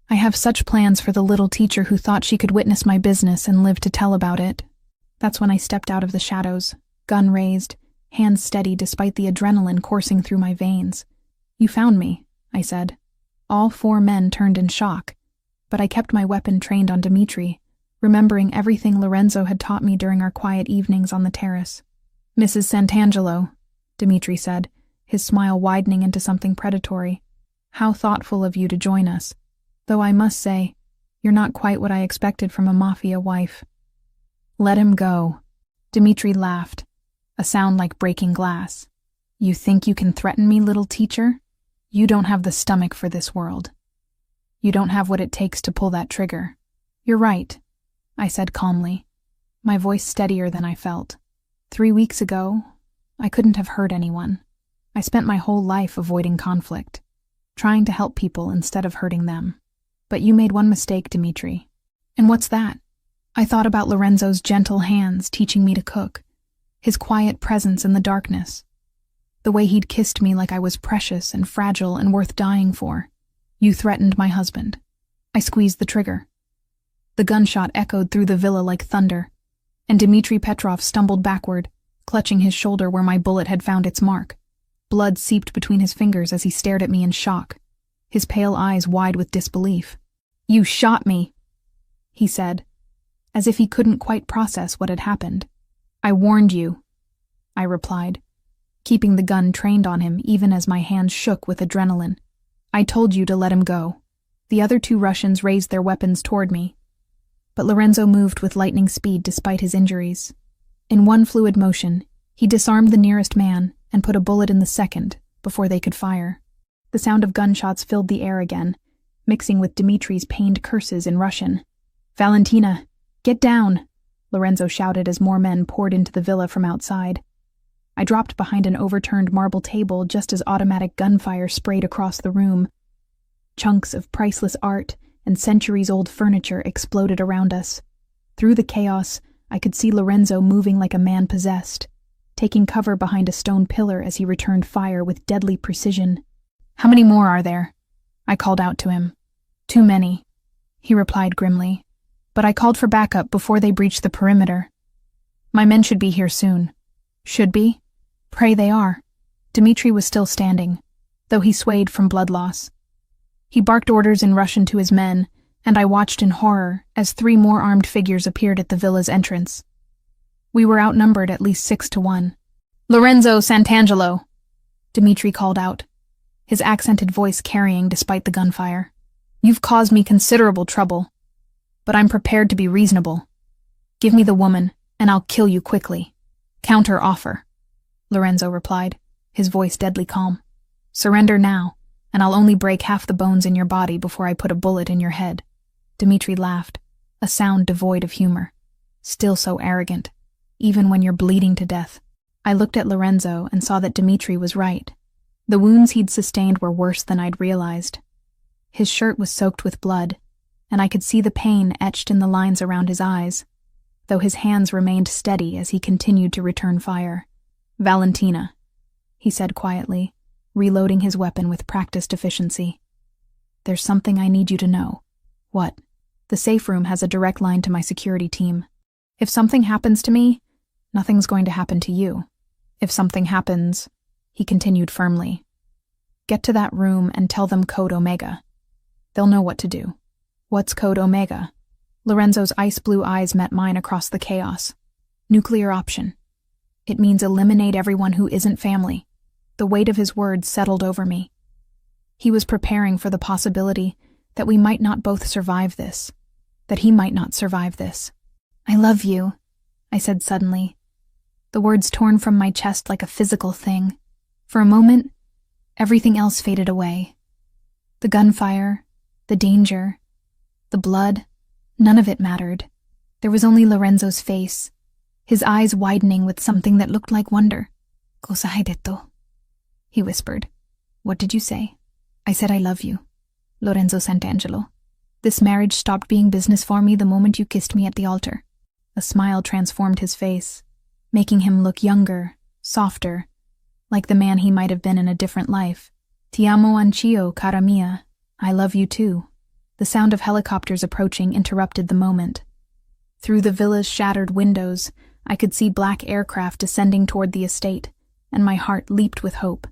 I have such plans for the little teacher who thought she could witness my business and live to tell about it." That's when I stepped out of the shadows, gun raised, hands steady despite the adrenaline coursing through my veins. "You found me," I said. All 4 men turned in shock, but I kept my weapon trained on Dmitri, remembering everything Lorenzo had taught me during our quiet evenings on the terrace. "Mrs. Santangelo," Dmitri said, his smile widening into something predatory. "How thoughtful of you to join us. Though I must say, you're not quite what I expected from a Mafia wife." "Let him go." Dmitri laughed, a sound like breaking glass. "You think you can threaten me, little teacher? You don't have the stomach for this world. You don't have what it takes to pull that trigger." "You're right," I said calmly, my voice steadier than I felt. 3 weeks ago, I couldn't have hurt anyone. I spent my whole life avoiding conflict, trying to help people instead of hurting them. But you made one mistake, Dmitri. "And what's that?" I thought about Lorenzo's gentle hands teaching me to cook, his quiet presence in the darkness, the way he'd kissed me like I was precious and fragile and worth dying for. "You threatened my husband." I squeezed the trigger. The gunshot echoed through the villa like thunder, and Dmitri Petrov stumbled backward, clutching his shoulder where my bullet had found its mark. Blood seeped between his fingers as he stared at me in shock, his pale eyes wide with disbelief. "You shot me," he said, as if he couldn't quite process what had happened. "I warned you," I replied, keeping the gun trained on him even as my hands shook with adrenaline. "I told you to let him go." The other 2 Russians raised their weapons toward me, but Lorenzo moved with lightning speed despite his injuries. In one fluid motion, he disarmed the nearest man and put a bullet in the second before they could fire. The sound of gunshots filled the air again, mixing with Dmitri's pained curses in Russian. "Valentina, get down!" Lorenzo shouted as more men poured into the villa from outside. I dropped behind an overturned marble table just as automatic gunfire sprayed across the room. Chunks of priceless art and centuries-old furniture exploded around us. Through the chaos, I could see Lorenzo moving like a man possessed, taking cover behind a stone pillar as he returned fire with deadly precision. "How many more are there?" I called out to him. "Too many," he replied grimly, "but I called for backup before they breached the perimeter. My men should be here soon." "Should be? Pray they are." Dmitri was still standing, though he swayed from blood loss. He barked orders in Russian to his men, and I watched in horror as 3 more armed figures appeared at the villa's entrance. We were outnumbered at least 6 to 1. "Lorenzo Sant'Angelo," Dmitri called out, his accented voice carrying despite the gunfire. "You've caused me considerable trouble, but I'm prepared to be reasonable. Give me the woman, and I'll kill you quickly." "Counter offer," Lorenzo replied, his voice deadly calm. "Surrender now, and I'll only break half the bones in your body before I put a bullet in your head." Dmitri laughed, a sound devoid of humor. Still so arrogant, even when you're bleeding to death. I looked at Lorenzo and saw that Dmitri was right. The wounds he'd sustained were worse than I'd realized. His shirt was soaked with blood, and I could see the pain etched in the lines around his eyes, though his hands remained steady as he continued to return fire. "Valentina," he said quietly, reloading his weapon with practiced efficiency. "There's something I need you to know." "What?" "The safe room has a direct line to my security team. If something happens to me, nothing's going to happen to you. If something happens," he continued firmly, "get to that room and tell them Code Omega. They'll know what to do." "What's Code Omega?" Lorenzo's ice-blue eyes met mine across the chaos. "Nuclear option. It means eliminate everyone who isn't family." The weight of his words settled over me. He was preparing for the possibility that we might not both survive this, that he might not survive this. "I love you," I said suddenly, the words torn from my chest like a physical thing. For a moment, everything else faded away. The gunfire, the danger, the blood, none of it mattered. There was only Lorenzo's face, his eyes widening with something that looked like wonder. "Cosa hai detto?" he whispered. "What did you say?" "I said I love you, Lorenzo Sant'Angelo. This marriage stopped being business for me the moment you kissed me at the altar." A smile transformed his face, making him look younger, softer, like the man he might have been in a different life. "Ti amo anch'io, cara mia. I love you too." The sound of helicopters approaching interrupted the moment. Through the villa's shattered windows, I could see black aircraft descending toward the estate, and my heart leaped with hope.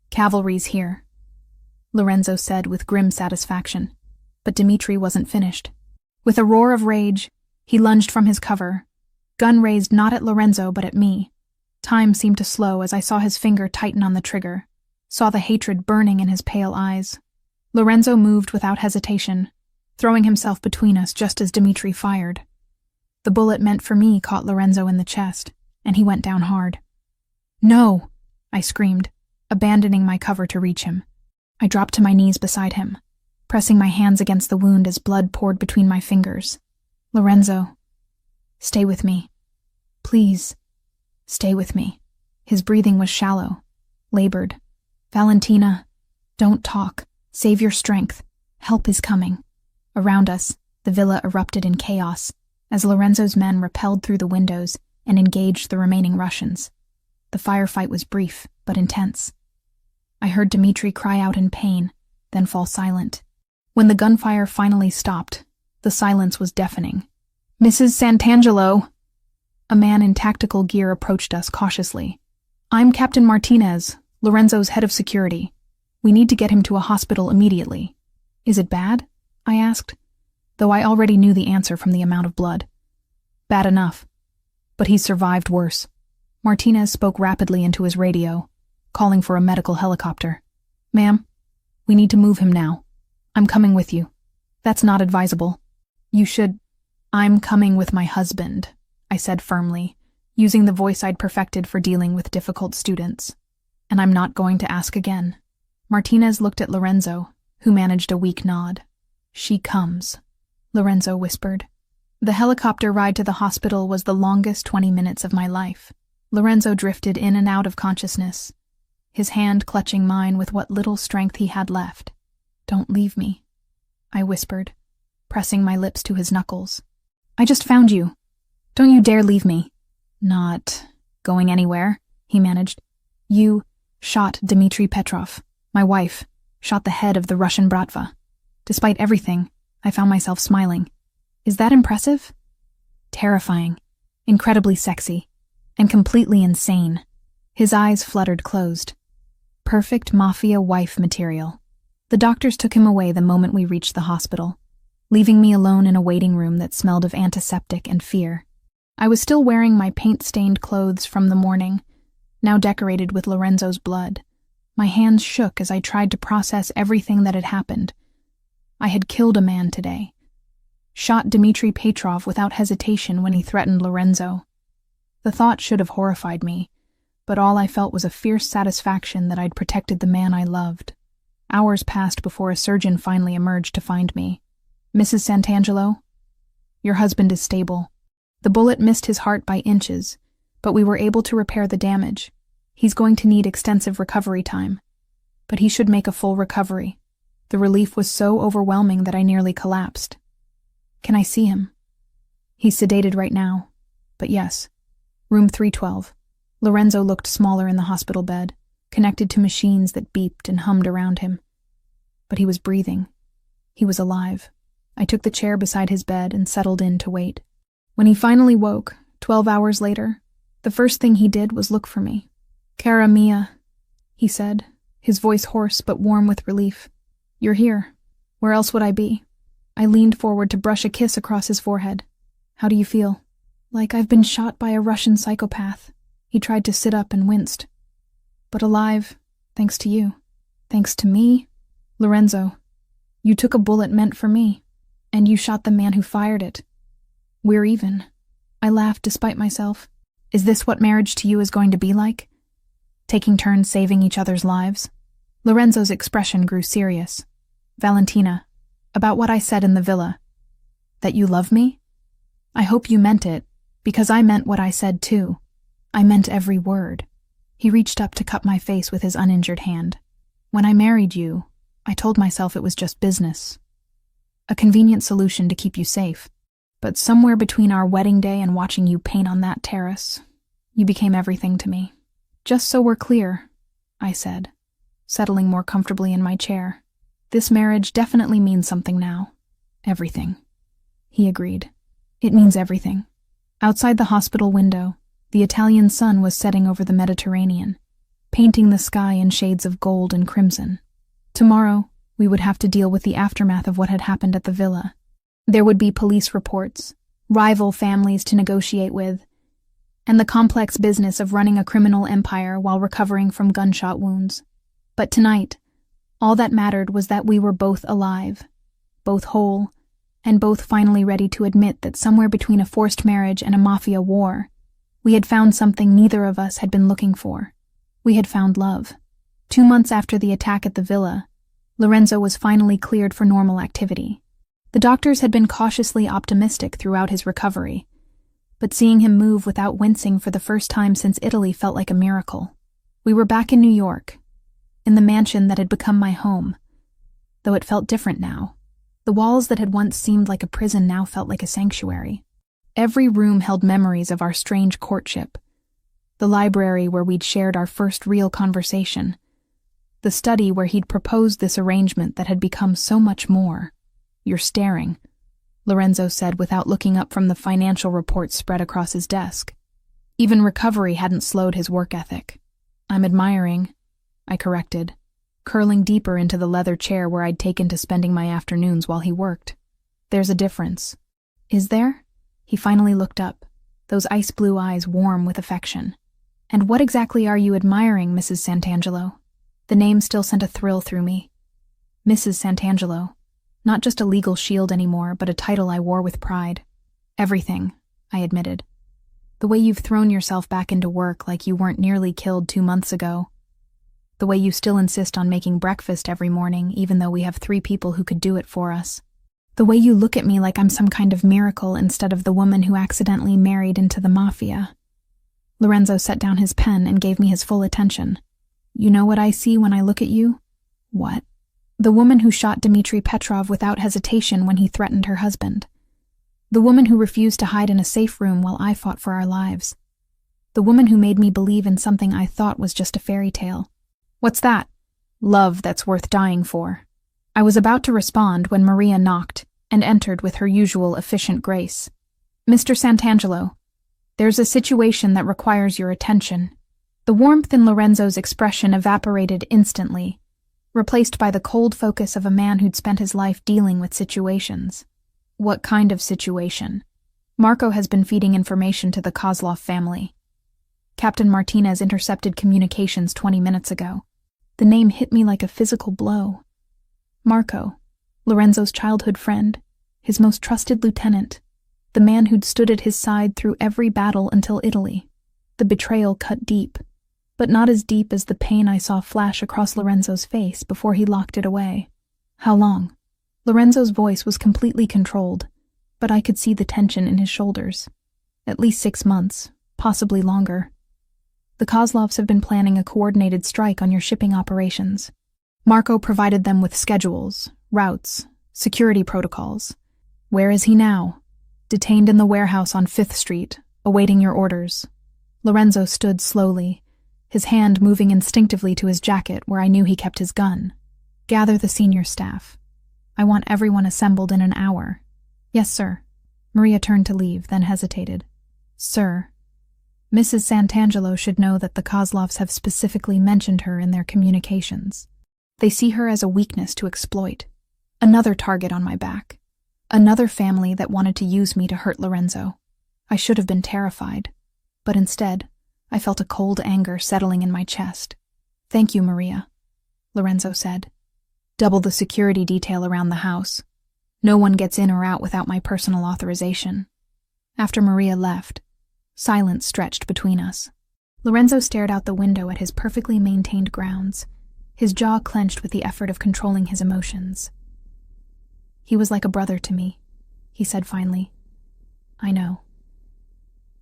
"Cavalry's here," Lorenzo said with grim satisfaction. But Dmitri wasn't finished. With a roar of rage, he lunged from his cover, gun raised not at Lorenzo but at me. Time seemed to slow as I saw his finger tighten on the trigger, saw the hatred burning in his pale eyes. Lorenzo moved without hesitation, throwing himself between us just as Dmitri fired. The bullet meant for me caught Lorenzo in the chest, and he went down hard. "No!" I screamed, abandoning my cover to reach him. I dropped to my knees beside him, pressing my hands against the wound as blood poured between my fingers. "Lorenzo, stay with me. Please, stay with me." His breathing was shallow, labored. "Valentina, don't talk. Save your strength. Help is coming." Around us, the villa erupted in chaos as Lorenzo's men repelled through the windows and engaged the remaining Russians. The firefight was brief, but intense. I heard Dmitri cry out in pain, then fall silent. When the gunfire finally stopped, the silence was deafening. "Mrs. Santangelo!" A man in tactical gear approached us cautiously. "I'm Captain Martinez, Lorenzo's head of security. We need to get him to a hospital immediately." "Is it bad?" I asked, though I already knew the answer from the amount of blood. "Bad enough, but he's survived worse." Martinez spoke rapidly into his radio, calling for a medical helicopter. "Ma'am, we need to move him now. I'm coming with you." "That's not advisable. You should—" "I'm coming with my husband," I said firmly, using the voice I'd perfected for dealing with difficult students. "And I'm not going to ask again." Martinez looked at Lorenzo, who managed a weak nod. "She comes," Lorenzo whispered. The helicopter ride to the hospital was the longest 20 minutes of my life. Lorenzo drifted in and out of consciousness, his hand clutching mine with what little strength he had left. "Don't leave me," I whispered, pressing my lips to his knuckles. "I just found you. Don't you dare leave me." "Not going anywhere," he managed. "You shot Dmitri Petrov, my wife, shot the head of the Russian bratva." Despite everything, I found myself smiling. "Is that impressive?" "Terrifying, incredibly sexy, and completely insane." His eyes fluttered closed. Perfect Mafia wife material. The doctors took him away the moment we reached the hospital, leaving me alone in a waiting room that smelled of antiseptic and fear. I was still wearing my paint-stained clothes from the morning, now decorated with Lorenzo's blood. My hands shook as I tried to process everything that had happened. I had killed a man today. Shot Dmitri Petrov without hesitation when he threatened Lorenzo. The thought should have horrified me, but all I felt was a fierce satisfaction that I'd protected the man I loved. Hours passed before a surgeon finally emerged to find me. "Mrs. Santangelo, your husband is stable. The bullet missed his heart by inches, but we were able to repair the damage. He's going to need extensive recovery time, but he should make a full recovery." The relief was so overwhelming that I nearly collapsed. "Can I see him?" "He's sedated right now, but yes. Room 312. Lorenzo looked smaller in the hospital bed, connected to machines that beeped and hummed around him. But he was breathing. He was alive. I took the chair beside his bed and settled in to wait. When he finally woke, 12 hours later, the first thing he did was look for me. "Cara mia," he said, his voice hoarse but warm with relief. "You're here. Where else would I be?" I leaned forward to brush a kiss across his forehead. "How do you feel?" "Like I've been shot by a Russian psychopath." He tried to sit up and winced. "But alive, thanks to you." "Thanks to me?" "Lorenzo, you took a bullet meant for me, and you shot the man who fired it. We're even." I laughed despite myself. "Is this what marriage to you is going to be like? Taking turns saving each other's lives?" Lorenzo's expression grew serious. "Valentina, about what I said in the villa. That you love me? I hope you meant it, because I meant what I said too. I meant every word." He reached up to cup my face with his uninjured hand. "When I married you, I told myself it was just business. A convenient solution to keep you safe. But somewhere between our wedding day and watching you paint on that terrace, you became everything to me." "Just so we're clear," I said, settling more comfortably in my chair. "This marriage definitely means something now." "Everything," he agreed. "It means everything." Outside the hospital window, the Italian sun was setting over the Mediterranean, painting the sky in shades of gold and crimson. Tomorrow, we would have to deal with the aftermath of what had happened at the villa. There would be police reports, rival families to negotiate with, and the complex business of running a criminal empire while recovering from gunshot wounds. But tonight, all that mattered was that we were both alive, both whole, and both finally ready to admit that somewhere between a forced marriage and a mafia war, we had found something neither of us had been looking for. We had found love. 2 months after the attack at the villa, Lorenzo was finally cleared for normal activity. The doctors had been cautiously optimistic throughout his recovery, but seeing him move without wincing for the first time since Italy felt like a miracle. We were back in New York, in the mansion that had become my home, though it felt different now. The walls that had once seemed like a prison now felt like a sanctuary. Every room held memories of our strange courtship. The library where we'd shared our first real conversation. The study where he'd proposed this arrangement that had become so much more. "You're staring," Lorenzo said without looking up from the financial reports spread across his desk. Even recovery hadn't slowed his work ethic. "I'm admiring," I corrected, curling deeper into the leather chair where I'd taken to spending my afternoons while he worked. "There's a difference." "Is there?" He finally looked up, those ice-blue eyes warm with affection. "And what exactly are you admiring, Mrs. Santangelo?" The name still sent a thrill through me. Mrs. Santangelo. Not just a legal shield anymore, but a title I wore with pride. "Everything," I admitted. "The way you've thrown yourself back into work like you weren't nearly killed 2 months ago. The way you still insist on making breakfast every morning, even though we have 3 people who could do it for us. The way you look at me like I'm some kind of miracle instead of the woman who accidentally married into the Mafia." Lorenzo set down his pen and gave me his full attention. "You know what I see when I look at you?" "What?" "The woman who shot Dmitry Petrov without hesitation when he threatened her husband. The woman who refused to hide in a safe room while I fought for our lives. The woman who made me believe in something I thought was just a fairy tale." "What's that?" "Love that's worth dying for." I was about to respond when Maria knocked and entered with her usual efficient grace. "Mr. Santangelo, there's a situation that requires your attention." The warmth in Lorenzo's expression evaporated instantly, replaced by the cold focus of a man who'd spent his life dealing with situations. "What kind of situation?" "Marco has been feeding information to the Kozlov family. Captain Martinez intercepted communications 20 minutes ago." The name hit me like a physical blow. Marco, Lorenzo's childhood friend, his most trusted lieutenant, the man who'd stood at his side through every battle until Italy. The betrayal cut deep, but not as deep as the pain I saw flash across Lorenzo's face before he locked it away. "How long?" Lorenzo's voice was completely controlled, but I could see the tension in his shoulders. "At least 6 months, possibly longer. The Kozlovs have been planning a coordinated strike on your shipping operations. Marco provided them with schedules, routes, security protocols. Where is he now?" "Detained in the warehouse on 5th Street, awaiting your orders." Lorenzo stood slowly, his hand moving instinctively to his jacket where I knew he kept his gun. "Gather the senior staff. I want everyone assembled in an hour." "Yes, sir." Maria turned to leave, then hesitated. "Sir, Mrs. Santangelo should know that the Kozlovs have specifically mentioned her in their communications. They see her as a weakness to exploit. Another target on my back. Another family that wanted to use me to hurt Lorenzo. I should have been terrified, but instead, I felt a cold anger settling in my chest. "Thank you, Maria," Lorenzo said. "Double the security detail around the house. No one gets in or out without my personal authorization." After Maria left, silence stretched between us. Lorenzo stared out the window at his perfectly maintained grounds, his jaw clenched with the effort of controlling his emotions. "He was like a brother to me," he said finally. "I know.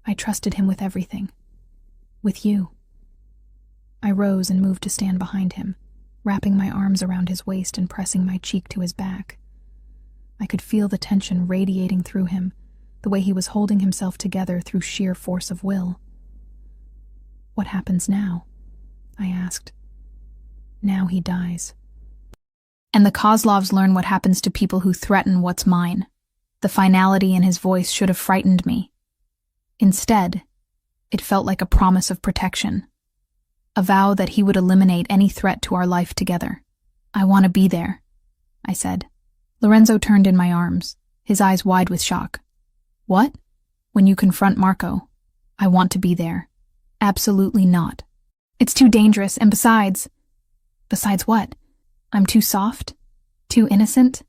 I trusted him with everything. With you." I rose and moved to stand behind him, wrapping my arms around his waist and pressing my cheek to his back. I could feel the tension radiating through him, the way he was holding himself together through sheer force of will. "What happens now?" I asked. "Now he dies. And the Kozlovs learn what happens to people who threaten what's mine." The finality in his voice should have frightened me. Instead, it felt like a promise of protection, a vow that he would eliminate any threat to our life together. "I want to be there," I said. Lorenzo turned in my arms, his eyes wide with shock. "What?" "When you confront Marco, I want to be there." "Absolutely not. It's too dangerous, and besides..." Besides what? I'm too soft? Too innocent?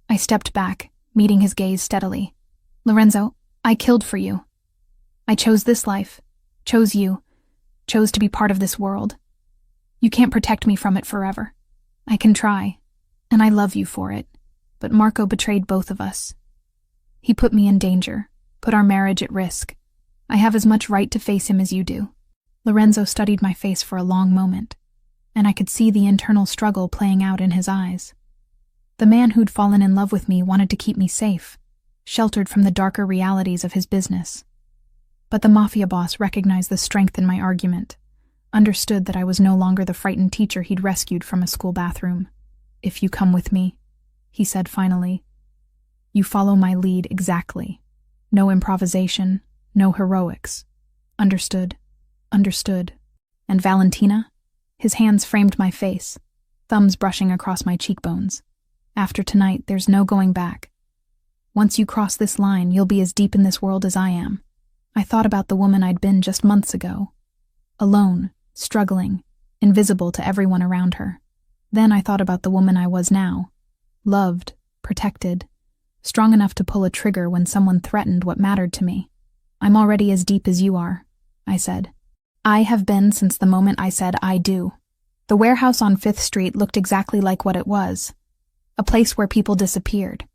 I stepped back, meeting his gaze steadily. Lorenzo, I killed for you. I chose this life, chose you, chose to be part of this world. You can't protect me from it forever. I can try, and I love you for it, but Marco betrayed both of us. He put me in danger, put our marriage at risk. I have as much right to face him as you do. Lorenzo studied my face for a long moment, and I could see the internal struggle playing out in his eyes. The man who'd fallen in love with me wanted to keep me safe, sheltered from the darker realities of his business. But the Mafia boss recognized the strength in my argument, understood that I was no longer the frightened teacher he'd rescued from a school bathroom. If you come with me, he said finally, you follow my lead exactly. No improvisation, no heroics. Understood. Understood. And Valentina? His hands framed my face, thumbs brushing across my cheekbones. After tonight, there's no going back. Once you cross this line, you'll be as deep in this world as I am. I thought about the woman I'd been just months ago. Alone, struggling, invisible to everyone around her. Then I thought about the woman I was now. Loved, protected, strong enough to pull a trigger when someone threatened what mattered to me. I'm already as deep as you are, I said. I have been since the moment I said I do. The warehouse on 5th Street looked exactly like what it was. A place where people disappeared.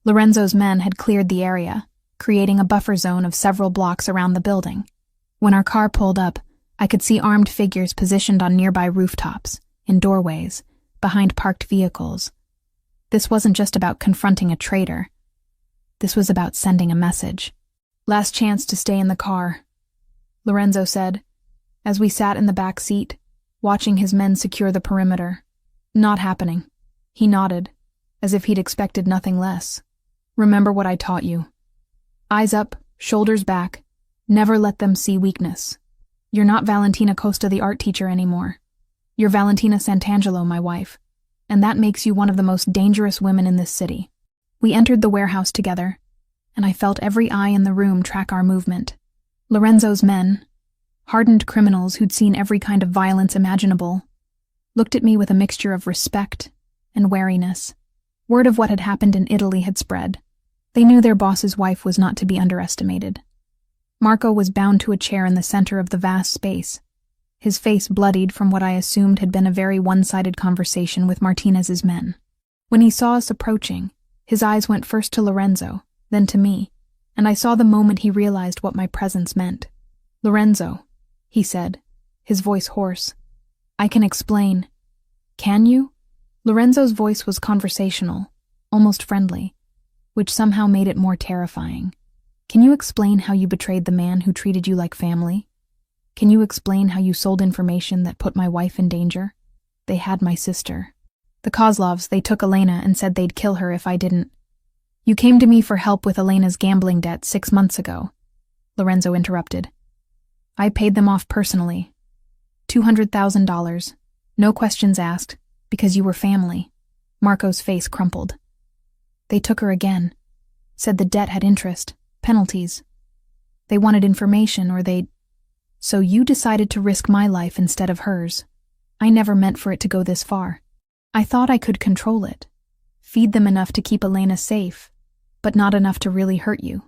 Lorenzo's men had cleared the area, creating a buffer zone of several blocks around the building. When our car pulled up, I could see armed figures positioned on nearby rooftops, in doorways, behind parked vehicles. This wasn't just about confronting a traitor. This was about sending a message. Last chance to stay in the car, Lorenzo said, as we sat in the back seat, watching his men secure the perimeter. Not happening. He nodded, as if he'd expected nothing less. Remember what I taught you. Eyes up, shoulders back. Never let them see weakness. You're not Valentina Costa, the art teacher, anymore. You're Valentina Santangelo, my wife, and that makes you one of the most dangerous women in this city. We entered the warehouse together, and I felt every eye in the room track our movement. Lorenzo's men, hardened criminals who'd seen every kind of violence imaginable, looked at me with a mixture of respect and wariness. Word of what had happened in Italy had spread. They knew their boss's wife was not to be underestimated. Marco was bound to a chair in the center of the vast space, his face bloodied from what I assumed had been a very one-sided conversation with Martinez's men. When he saw us approaching, his eyes went first to Lorenzo, then to me, and I saw the moment he realized what my presence meant. Lorenzo, he said, his voice hoarse. I can explain. Can you? Lorenzo's voice was conversational, almost friendly, which somehow made it more terrifying. Can you explain how you betrayed the man who treated you like family? Can you explain how you sold information that put my wife in danger? They had my sister. The Kozlovs, they took Elena and said they'd kill her if I didn't. You came to me for help with Elena's gambling debt 6 months ago, Lorenzo interrupted. I paid them off personally. $200,000, no questions asked, because you were family. Marco's face crumpled. They took her again, said the debt had interest, penalties. They wanted information or they'd... So you decided to risk my life instead of hers. I never meant for it to go this far. I thought I could control it. Feed them enough to keep Elena safe, but not enough to really hurt you.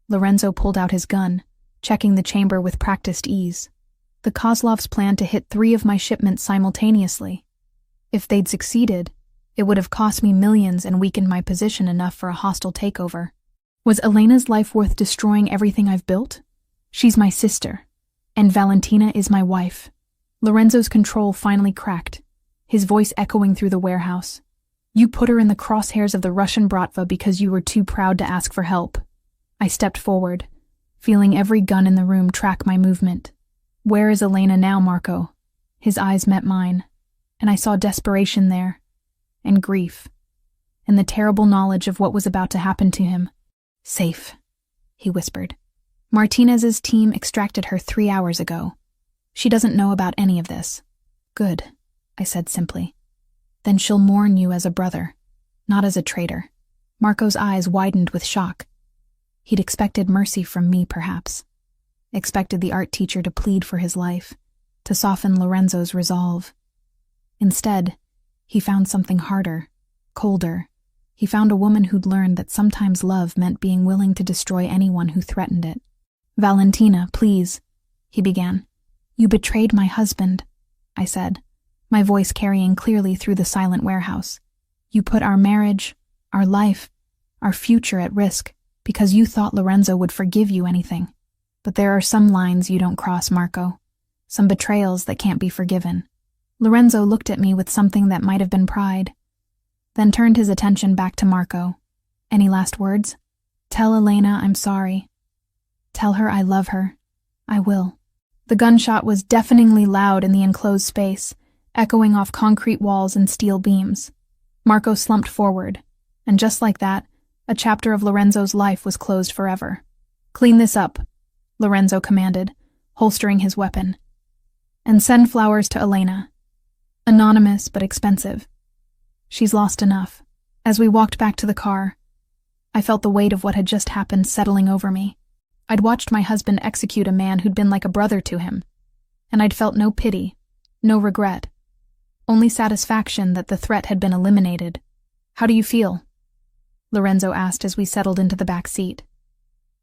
Lorenzo pulled out his gun, checking the chamber with practiced ease. The Kozlovs planned to hit 3 of my shipments simultaneously. If they'd succeeded, it would have cost me millions and weakened my position enough for a hostile takeover. Was Elena's life worth destroying everything I've built? She's my sister, and Valentina is my wife. Lorenzo's control finally cracked, his voice echoing through the warehouse. You put her in the crosshairs of the Russian Bratva because you were too proud to ask for help. I stepped forward, feeling every gun in the room track my movement. Where is Elena now, Marco? His eyes met mine, and I saw desperation there, and grief, and the terrible knowledge of what was about to happen to him. Safe, he whispered. Martinez's team extracted her 3 hours ago. She doesn't know about any of this. Good, I said simply. Then she'll mourn you as a brother, not as a traitor. Marco's eyes widened with shock. He'd expected mercy from me, perhaps. Expected the art teacher to plead for his life, to soften Lorenzo's resolve. Instead, he found something harder, colder. He found a woman who'd learned that sometimes love meant being willing to destroy anyone who threatened it. "Valentina, please," he began. "You betrayed my husband," I said, my voice carrying clearly through the silent warehouse. "You put our marriage, our life, our future at risk because you thought Lorenzo would forgive you anything. But there are some lines you don't cross, Marco. Some betrayals that can't be forgiven." Lorenzo looked at me with something that might have been pride, then turned his attention back to Marco. "Any last words?" "Tell Elena I'm sorry. Tell her I love her. I will." The gunshot was deafeningly loud in the enclosed space, echoing off concrete walls and steel beams. Marco slumped forward, and just like that, a chapter of Lorenzo's life was closed forever. "Clean this up," Lorenzo commanded, holstering his weapon. "And send flowers to Elena. Anonymous but expensive. She's lost enough." As we walked back to the car, I felt the weight of what had just happened settling over me. I'd watched my husband execute a man who'd been like a brother to him, and I'd felt no pity, no regret, only satisfaction that the threat had been eliminated. "How do you feel?" Lorenzo asked as we settled into the back seat.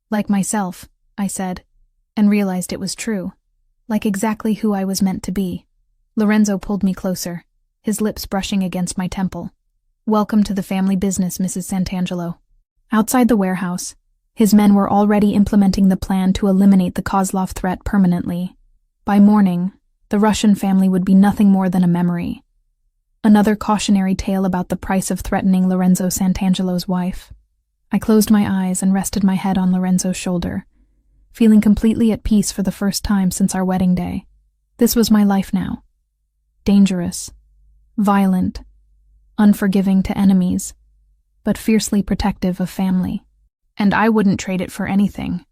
"Like myself," I said, and realized it was true. Like exactly who I was meant to be. Lorenzo pulled me closer, his lips brushing against my temple. "Welcome to the family business, Mrs. Santangelo." Outside the warehouse, his men were already implementing the plan to eliminate the Kozlov threat permanently. By morning, the Russian family would be nothing more than a memory. Another cautionary tale about the price of threatening Lorenzo Santangelo's wife. I closed my eyes and rested my head on Lorenzo's shoulder, feeling completely at peace for the first time since our wedding day. This was my life now. Dangerous, violent, unforgiving to enemies, but fiercely protective of family. And I wouldn't trade it for anything.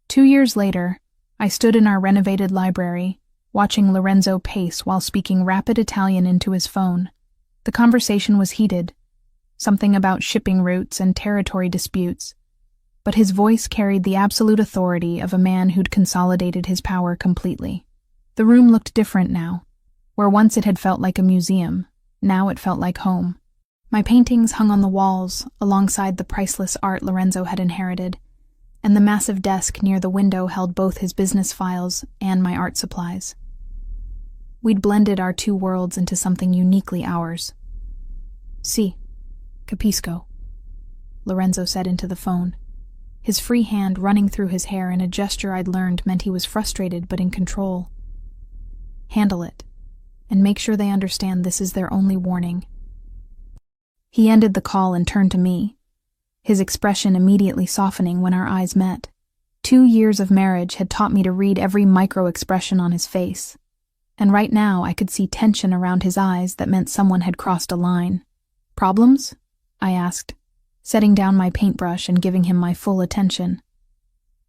2 years later, I stood in our renovated library, watching Lorenzo pace while speaking rapid Italian into his phone. The conversation was heated, something about shipping routes and territory disputes, but his voice carried the absolute authority of a man who'd consolidated his power completely. The room looked different now. Where once it had felt like a museum, now it felt like home. My paintings hung on the walls alongside the priceless art Lorenzo had inherited, and the massive desk near the window held both his business files and my art supplies. We'd blended our two worlds into something uniquely ours. "Si, capisco," Lorenzo said into the phone, his free hand running through his hair in a gesture I'd learned meant he was frustrated but in control. "Handle it, and make sure they understand this is their only warning." He ended the call and turned to me, his expression immediately softening when our eyes met. 2 years of marriage had taught me to read every micro-expression on his face, and right now I could see tension around his eyes that meant someone had crossed a line. "Problems?" I asked, setting down my paintbrush and giving him my full attention.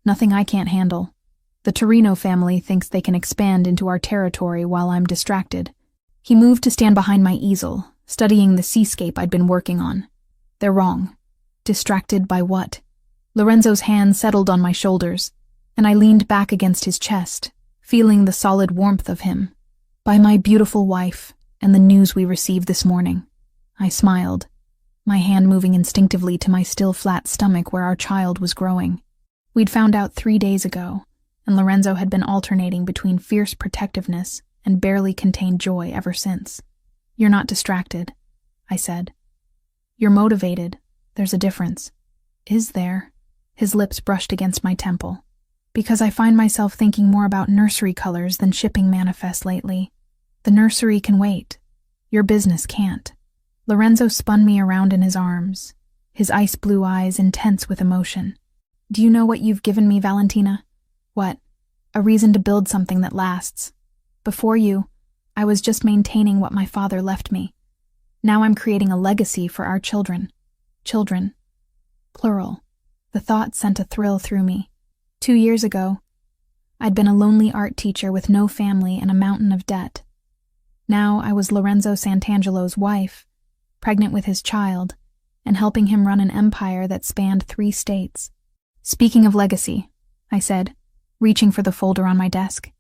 "Nothing I can't handle. The Torino family thinks they can expand into our territory while I'm distracted." He moved to stand behind my easel, studying the seascape I'd been working on. "They're wrong. Distracted by what?" Lorenzo's hand settled on my shoulders, and I leaned back against his chest, feeling the solid warmth of him. "By my beautiful wife and the news we received this morning." I smiled, my hand moving instinctively to my still flat stomach where our child was growing. We'd found out 3 days ago, and Lorenzo had been alternating between fierce protectiveness and barely contained joy ever since. "You're not distracted," I said. "You're motivated. There's a difference." "Is there?" His lips brushed against my temple. "Because I find myself thinking more about nursery colors than shipping manifests lately. The nursery can wait. Your business can't." Lorenzo spun me around in his arms, his ice blue eyes intense with emotion. "Do you know what you've given me, Valentina? What? A reason to build something that lasts. Before you, I was just maintaining what my father left me. Now I'm creating a legacy for our children. Children. Plural." The thought sent a thrill through me. 2 years ago, I'd been a lonely art teacher with no family and a mountain of debt. Now I was Lorenzo Santangelo's wife, pregnant with his child, and helping him run an empire that spanned 3 states. "Speaking of legacy," I said, reaching for the folder on my desk,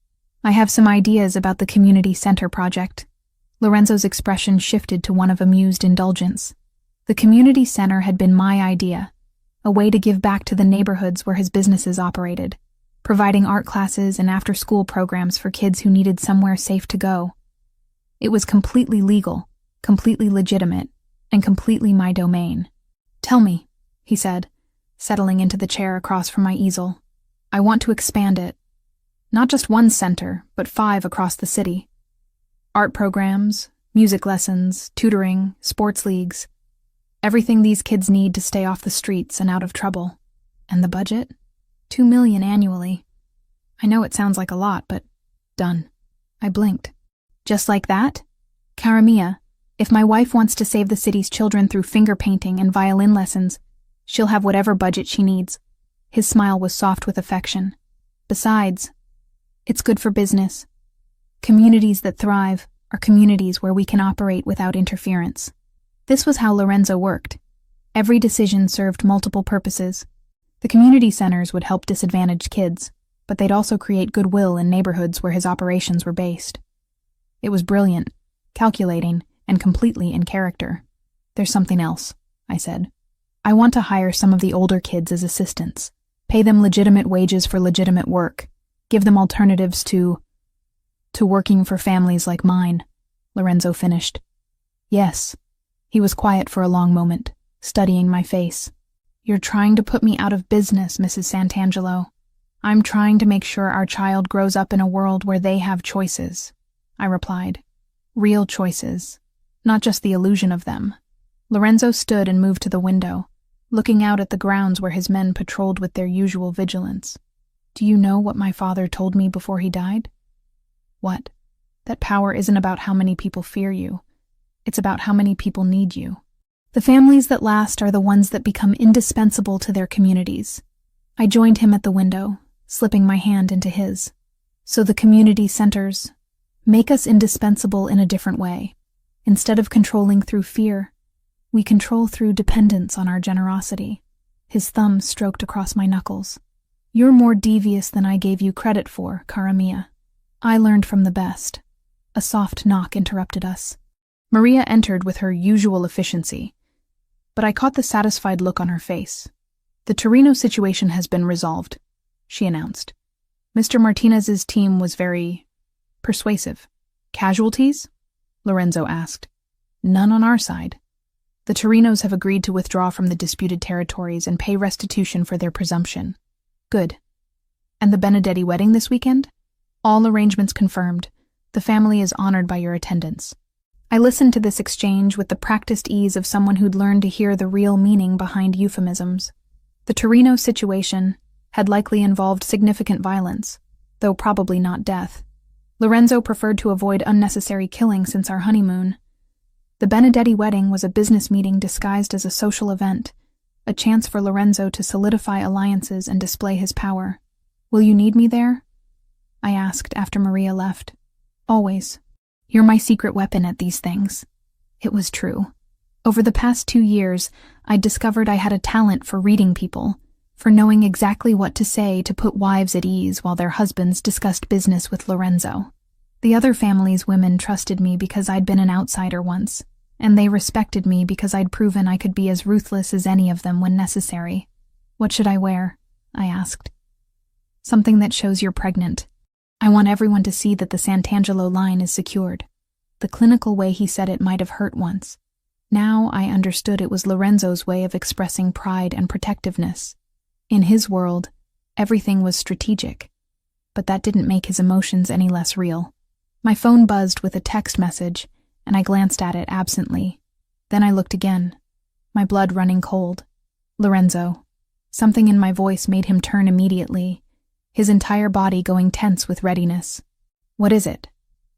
"I have some ideas about the community center project. Lorenzo's expression shifted to one of amused indulgence. The community center had been my idea, a way to give back to the neighborhoods where his businesses operated, providing art classes and after-school programs for kids who needed somewhere safe to go. It was completely legal, completely legitimate, and completely my domain. "Tell me," he said, settling into the chair across from my easel. "I want to expand it. Not just one center, but 5 across the city. Art programs, music lessons, tutoring, sports leagues. Everything these kids need to stay off the streets and out of trouble. And the budget? $2 million annually. I know it sounds like a lot, but done." I blinked. "Just like that? Cara Mia, if my wife wants to save the city's children through finger painting and violin lessons, she'll have whatever budget she needs." His smile was soft with affection. "Besides, it's good for business. Communities that thrive are communities where we can operate without interference." This was how Lorenzo worked. Every decision served multiple purposes. The community centers would help disadvantaged kids, but they'd also create goodwill in neighborhoods where his operations were based. It was brilliant, calculating, and completely in character. "There's something else," I said. "I want to hire some of the older kids as assistants, pay them legitimate wages for legitimate work, give them alternatives to working for families like mine," Lorenzo finished. "Yes." He was quiet for a long moment, studying my face. "You're trying to put me out of business, Mrs. Santangelo. I'm trying to make sure our child grows up in a world where they have choices," I replied. "Real choices, not just the illusion of them." Lorenzo stood and moved to the window, looking out at the grounds where his men patrolled with their usual vigilance. "Do you know what my father told me before he died?" "What?" "That power isn't about how many people fear you. It's about how many people need you. The families that last are the ones that become indispensable to their communities." I joined him at the window, slipping my hand into his. "So the community centers make us indispensable in a different way. Instead of controlling through fear, we control through dependence on our generosity." His thumb stroked across my knuckles. "You're more devious than I gave you credit for, Cara Mia. I learned from the best." A soft knock interrupted us. Maria entered with her usual efficiency, but I caught the satisfied look on her face. "The Torino situation has been resolved," she announced. "Mr. Martinez's team was very persuasive." "Casualties?" Lorenzo asked. "None on our side. The Torinos have agreed to withdraw from the disputed territories and pay restitution for their presumption." "Good. And the Benedetti wedding this weekend?" "All arrangements confirmed. The family is honored by your attendance." I listened to this exchange with the practiced ease of someone who'd learned to hear the real meaning behind euphemisms. The Torino situation had likely involved significant violence, though probably not death. Lorenzo preferred to avoid unnecessary killing since our honeymoon. The Benedetti wedding was a business meeting disguised as a social event, a chance for Lorenzo to solidify alliances and display his power. "Will you need me there?" I asked after Maria left. "Always. You're my secret weapon at these things." It was true. Over the past 2 years, I'd discovered I had a talent for reading people, for knowing exactly what to say to put wives at ease while their husbands discussed business with Lorenzo. The other family's women trusted me because I'd been an outsider once, and they respected me because I'd proven I could be as ruthless as any of them when necessary. "What should I wear?" I asked. "Something that shows you're pregnant. I want everyone to see that the Santangelo line is secured." The clinical way he said it might have hurt once. Now I understood it was Lorenzo's way of expressing pride and protectiveness. In his world, everything was strategic, but that didn't make his emotions any less real. My phone buzzed with a text message, and I glanced at it absently. Then I looked again, my blood running cold. "Lorenzo." Something in my voice made him turn immediately, his entire body going tense with readiness. "What is it?"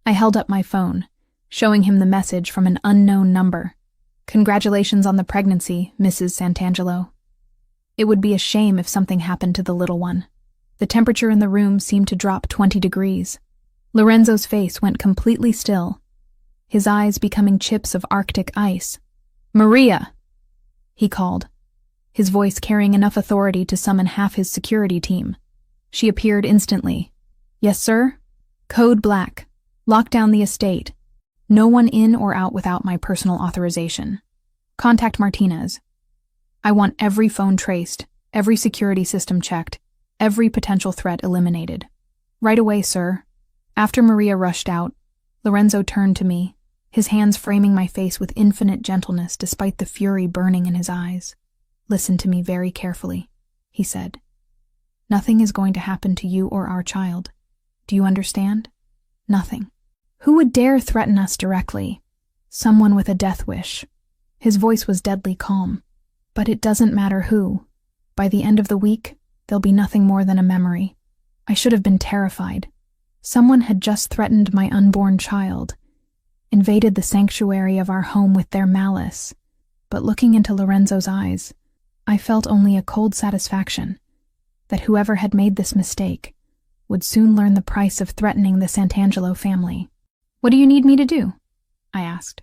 I held up my phone, showing him the message from an unknown number. "Congratulations on the pregnancy, Mrs. Santangelo. It would be a shame if something happened to the little one." The temperature in the room seemed to drop 20 degrees. Lorenzo's face went completely still, his eyes becoming chips of Arctic ice. "Maria!" he called, his voice carrying enough authority to summon half his security team. She appeared instantly. "Yes, sir? Code Black. Lock down the estate. No one in or out without my personal authorization. Contact Martinez. I want every phone traced, every security system checked, every potential threat eliminated. Right away, sir. After Maria rushed out, Lorenzo turned to me, his hands framing my face with infinite gentleness despite the fury burning in his eyes. Listen to me very carefully, he said. Nothing is going to happen to you or our child. Do you understand? Nothing. Who would dare threaten us directly? Someone with a death wish. His voice was deadly calm. But it doesn't matter who. By the end of the week, there'll be nothing more than a memory. I should have been terrified. Someone had just threatened my unborn child, invaded the sanctuary of our home with their malice. But looking into Lorenzo's eyes, I felt only a cold satisfaction that whoever had made this mistake would soon learn the price of threatening the Santangelo family. What do you need me to do? I asked.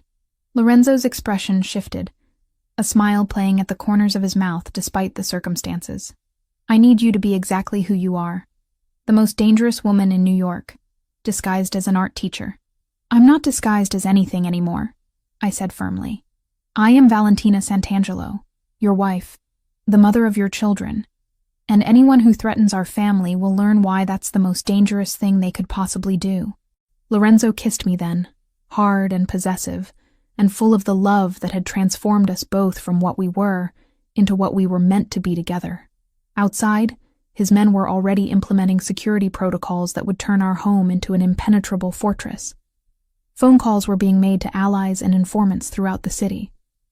Lorenzo's expression shifted, a smile playing at the corners of his mouth despite the circumstances. I need you to be exactly who you are. The most dangerous woman in New York, disguised as an art teacher. I'm not disguised as anything anymore, I said firmly. I am Valentina Santangelo, your wife, the mother of your children, and anyone who threatens our family will learn why that's the most dangerous thing they could possibly do. Lorenzo kissed me then, hard and possessive, and full of the love that had transformed us both from what we were into what we were meant to be together. Outside, his men were already implementing security protocols that would turn our home into an impenetrable fortress. Phone calls were being made to allies and informants throughout the city.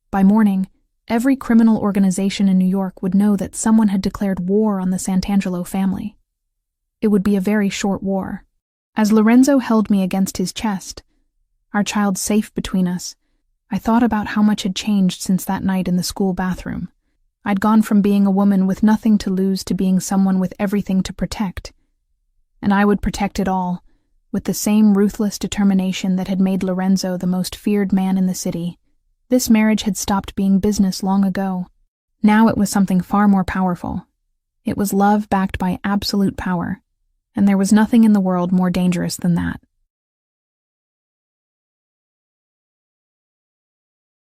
By morning, every criminal organization in New York would know that someone had declared war on the Santangelo family. It would be a very short war. As Lorenzo held me against his chest, our child safe between us, I thought about how much had changed since that night in the school bathroom. I'd gone from being a woman with nothing to lose to being someone with everything to protect. And I would protect it all, with the same ruthless determination that had made Lorenzo the most feared man in the city. This marriage had stopped being business long ago. Now it was something far more powerful. It was love backed by absolute power, and there was nothing in the world more dangerous than that.